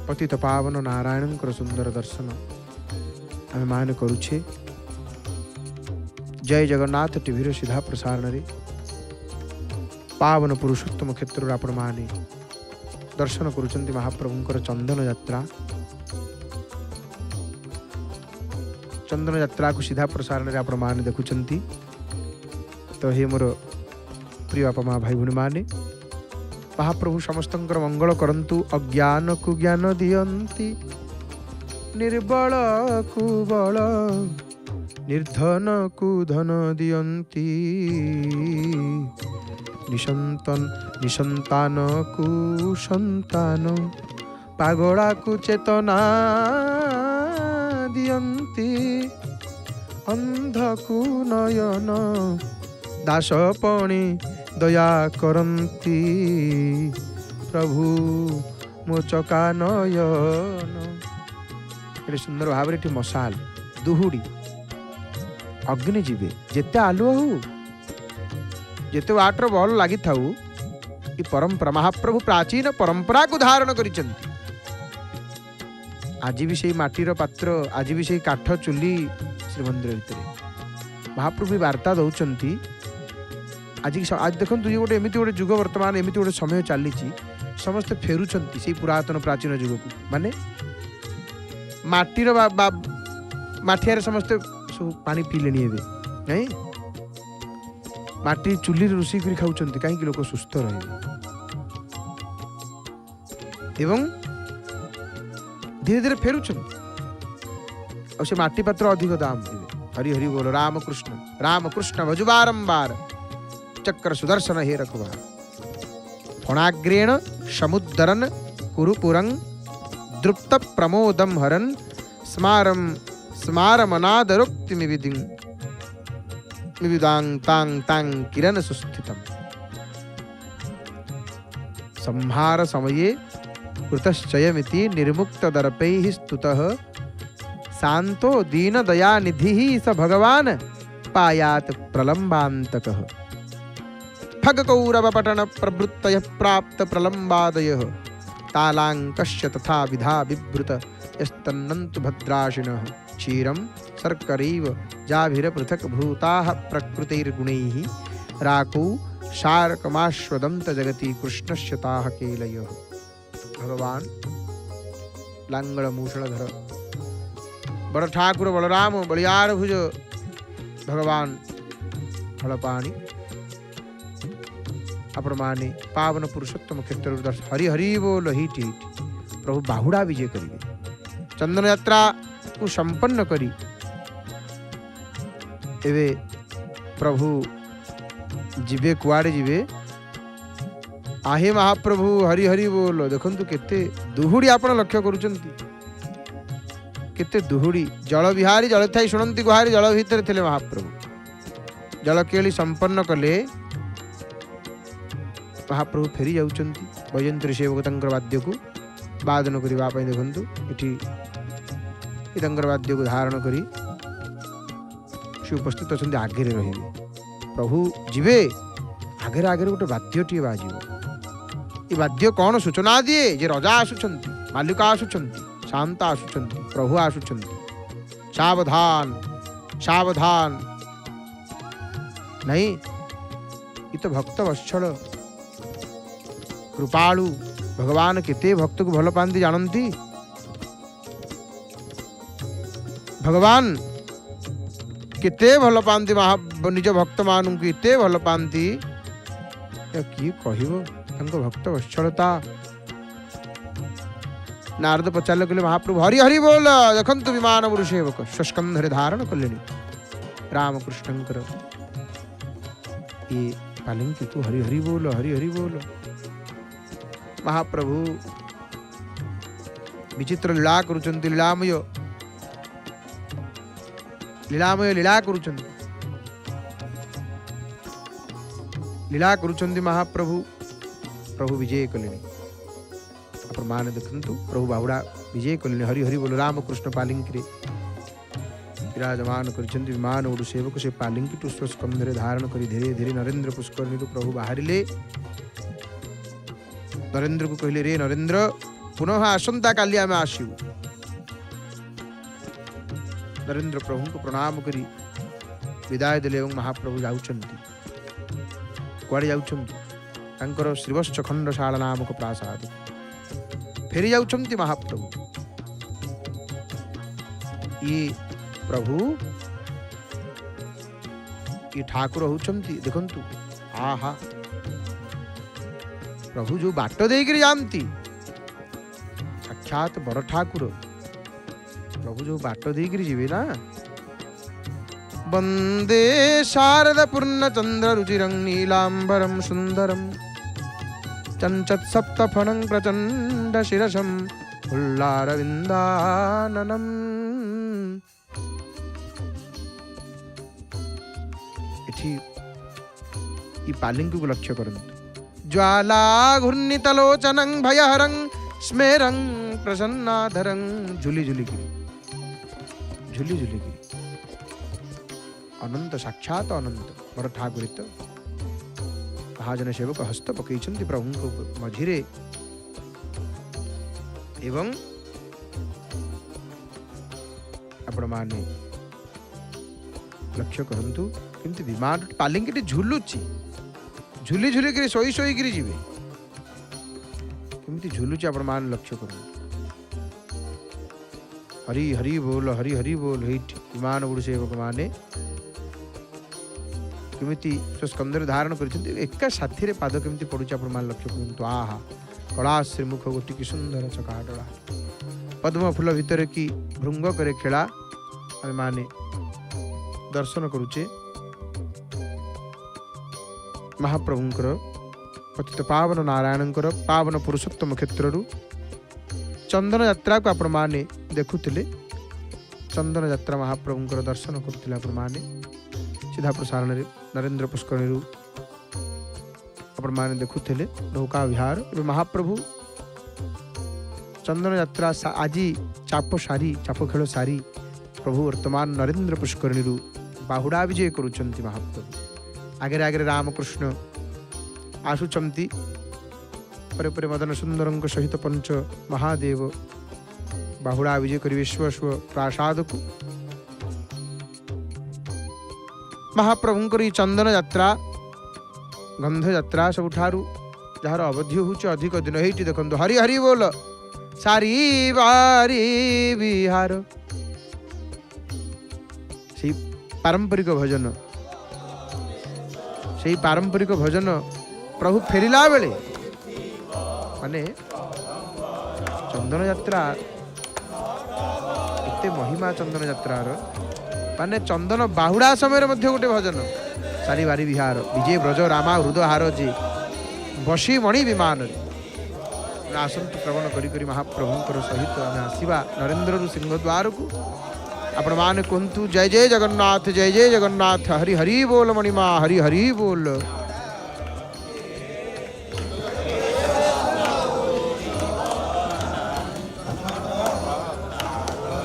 पतित पावन नारायणंकर सुंदर दर्शन आम मान करुछे। जय जगन्नाथ टीवीर सीधा प्रसारण रे पावन पुरुषोत्तम क्षेत्र आपण माने दर्शन करुचंती महाप्रभुंकर चंदन यात्रा। चंदन यात्रा को सीधा प्रसारण रे आपण माने देखुचंती। तो हे मोर प्रिय बापा माँ भाई भूणी माने, महाप्रभु समस्तंकर मंगल करंतु। अज्ञान को ज्ञान दियंती, निर्बल को बल, निर्धन को धन दियंती, निसंतान को संतान, पागला को चेतना दियंती, अंध को नयन, दासपणी दया करंती, प्रभु मोचका नयन। एटे सुंदर भाव रे मशाल दुहुड़ी अग्नि जीवे जेते आलुआ हो, जेते वाटर बल लगी था, ये परंपरा महाप्रभु प्राचीन परंपरा को धारण करिसेंती। आज भी से माटीर पात्र, आज भी से काठ चुली श्रीमंदिर भितर महाप्रभु वार्ता दौरान। आज देखो ये गोटे एमती गोटे जुग वर्तमान एमती गोटे समय चली समस्ते फेरुंट से पुरातन प्राचीन जुग को, माने माटीर माठिया समस्ते सब पानी पीले नहीं, माटी चुली रोषे कर खाऊं कहीं लोक सुस्थ रहे एवं धीरे धीरे फेरुंट और से माटी पात्र अधिक दाम देवे। हरि हरि बोल राम कृष्ण भजु बारंबार, चक्र सुदर्शन हे रखवा, फणाग्रेण समुद्धरन कुरुपुरं, द्रुप्त प्रमोदम हरन, स्मारमनादरुक्तिमिविदां तां तां किरण सुस्थितम्। संहार समये कृतश्चयमिति निर्मुक्त दर्पैः स्तुतः, शांतो दीन दया निधिः स भगवान, पायात प्रलंबांतकः। ठग कौरव पटन प्रवृत्तयः प्राप्त प्रलंबादयः, तालांकस्य तथा विधा विभृत यस्तन्नन्तु भद्राशिनः। क्षीरं शर्करैव जाभिर पृथक् भूताः प्रकृतिर्गुणैः, राकौ शार्कमाश्वदन्त जगति कृष्णस्य ताः केलयः। भगवान लांगड़ मूषणधर बड़ ठाकुर बलराम बलियार भुज भगवान फलपाणी आपण माने पावन पुरुषोत्तम क्षेत्र हरि हरि बोल हिट हिट प्रभु बाहुड़ा विजय करिवे। चंदन यात्रा को संपन्न करी एवे प्रभु जीवे कुआड़े जीवे आहे महाप्रभु हरि हरि बोल। देखंतु केते दुहुड़ी आपण लक्ष्य करूचंती, केते दुहुड़ी जल विहारी जल थाई शुणंती गुहारी जल भीतर थिले महाप्रभु। जल केली संपन्न कले महाप्रभु फेरी जाउचंती वैजंत्री सेवक तंकर वाद्य को वादन करबा पई। देखंतु इठी तंकर वाद्य को धारण करी से उपस्थित अछंती आगे रहिबे। प्रभु जीवे आगे आगे गोटे वाद्यटी बाजिबो। ये वाद्य कौन सूचना दिए जे रजा आसुचंती, मालिका आसुचंती, शांता आसुचंती, प्रभु आसुचंती। सावधान सावधान नहीं, ये तो भक्त वत्सल कृपालु भगवान केते भक्त को भल पाती जानती। भगवान केते भल पाती निज भक्त मान एते भल पाती कि कहबो तांको भक्त वत्सलता। नारद पचारे कहले महाप्रभु हरि हरि बोल। देखंतु विमान सेवक स्वस्कंधरे धारण कले रामकृष्णंकर ये पालिंकी को हरि हरि बोल, हरि हरि बोल। महाप्रभु विचित्र लीला करुचंती, लीलामय लीलामय लीला करुचंती, लीला करुचंती महाप्रभु। प्रभु विजय कले आपण मान देखंतु, प्रभु बाहुड़ा विजय कले। हरि हरि बोल। रामकृष्ण पालिंकी विराजमान करिसेंति। विमान उडु सेवक से पालिंकी पुष्प स्कंधरे धारण करी धीरे धीरे नरेंद्र पुष्करणी प्रभु बाहरिले। नरेंद्र को कहले, रे नरेंद्र पुनः आसंता काली आमे आसिबु। नरेंद्र प्रभु को प्रणाम करी विदाय देले एवं महाप्रभु जाउचंती। कुआडे जाउचंती? तांकर श्रीवत्स खंडशाला नामक प्रासाद फेरी जाउचंती महाप्रभु। ये प्रभु ये ठाकुर होचंती देखंतु। आहा, प्रभु जो बाट देकर जानती साक्षात बड़ ठाकुर। प्रभु जो बाट देकर जीवे ना। वंदे शारद पूर्ण चंद्र रुचिरं नीलांबरम सुंदरम चंचत सप्तफणं प्रचंड शिरसम उल्लारविंदाननम। पालिंकी को लक्ष्य करंतु। ज्वाला घूर्णितलोचनं भयहरं स्मेरं प्रसन्नाधरं झुली झुली गिरी, झुली झुली गिरी। अनंत साक्षात अनंत बड़ ठाकुरित महाजन सेवक हस्त पकईछन्ति प्रभु मझिरे एवं आपण माने लक्ष्य करंतु किंतु विमान पालिंकी झुलुची, झुली झुली गिरी सोई सोई गिरी जीवे किमती झुलुची आपण मान लक्ष्य करंतु। हरि हरि बोल, हरि हरि बोल। हेठ विमान उडु सेवक माने केमिति स्कंदर धारण करिसेंति। एका साथी रे पाद केमिति पडुची आपण मान लक्ष्य करंतु। आहा, कला श्रीमुख गोटी की सुंदर चकाडला पद्म फूल भितर की भृंग करे खेला आमे माने दर्शन करुचे। महाप्रभुंकर पतित पावन नारायणंकर पावन पुरुषोत्तम क्षेत्रु चंदन यात्रा को आपण माने देखुथिले। चंदन यात्रा महाप्रभुंकर दर्शन करुथिले आपण माने सीधा प्रसारण रे नरेंद्र पुष्करणी आपण माने देखुथिले नौका विहार। महाप्रभु चंदन यात्रा आज चाप सारी, चाप खेल सारी प्रभु वर्तमान नरेंद्र पुष्करणी बाहुड़ा विजय करुचंती। महाप्रभु आगे आगे रामकृष्ण आसुचंती। परे परे मदन सुंदरं सहित पंच महादेव बाहुड़ा विजय करी विश्व स्व प्रासाद को। महाप्रभुंकर चंदन यात्रा गंध यात्रा सबुठारु जार अवधि होउछ अधिक दिन। हेठी देखंतु हरि हरि बोल। सारी बारी बिहार से पारंपरिक भजन, से पारंपरिक भजन प्रभु फेरिला बेले माने चंदन यात्रा एते महिमा। चंदन यात्रार माने चंदन बाहुड़ा समय मध्य गोटे भजन सारी बारी बिहार विजय ब्रज रामा हृदय हार जे बसी मणि विमान। आसंतु श्रवण करी करी महाप्रभुंकर सहित आमे आसीबा नरेंद्र सिंहद्वार को। आपण माने कुंतु जय जय जगन्नाथ, जय जय जगन्नाथ। हरि हरि बोल मणिमा, हरि हरि बोल।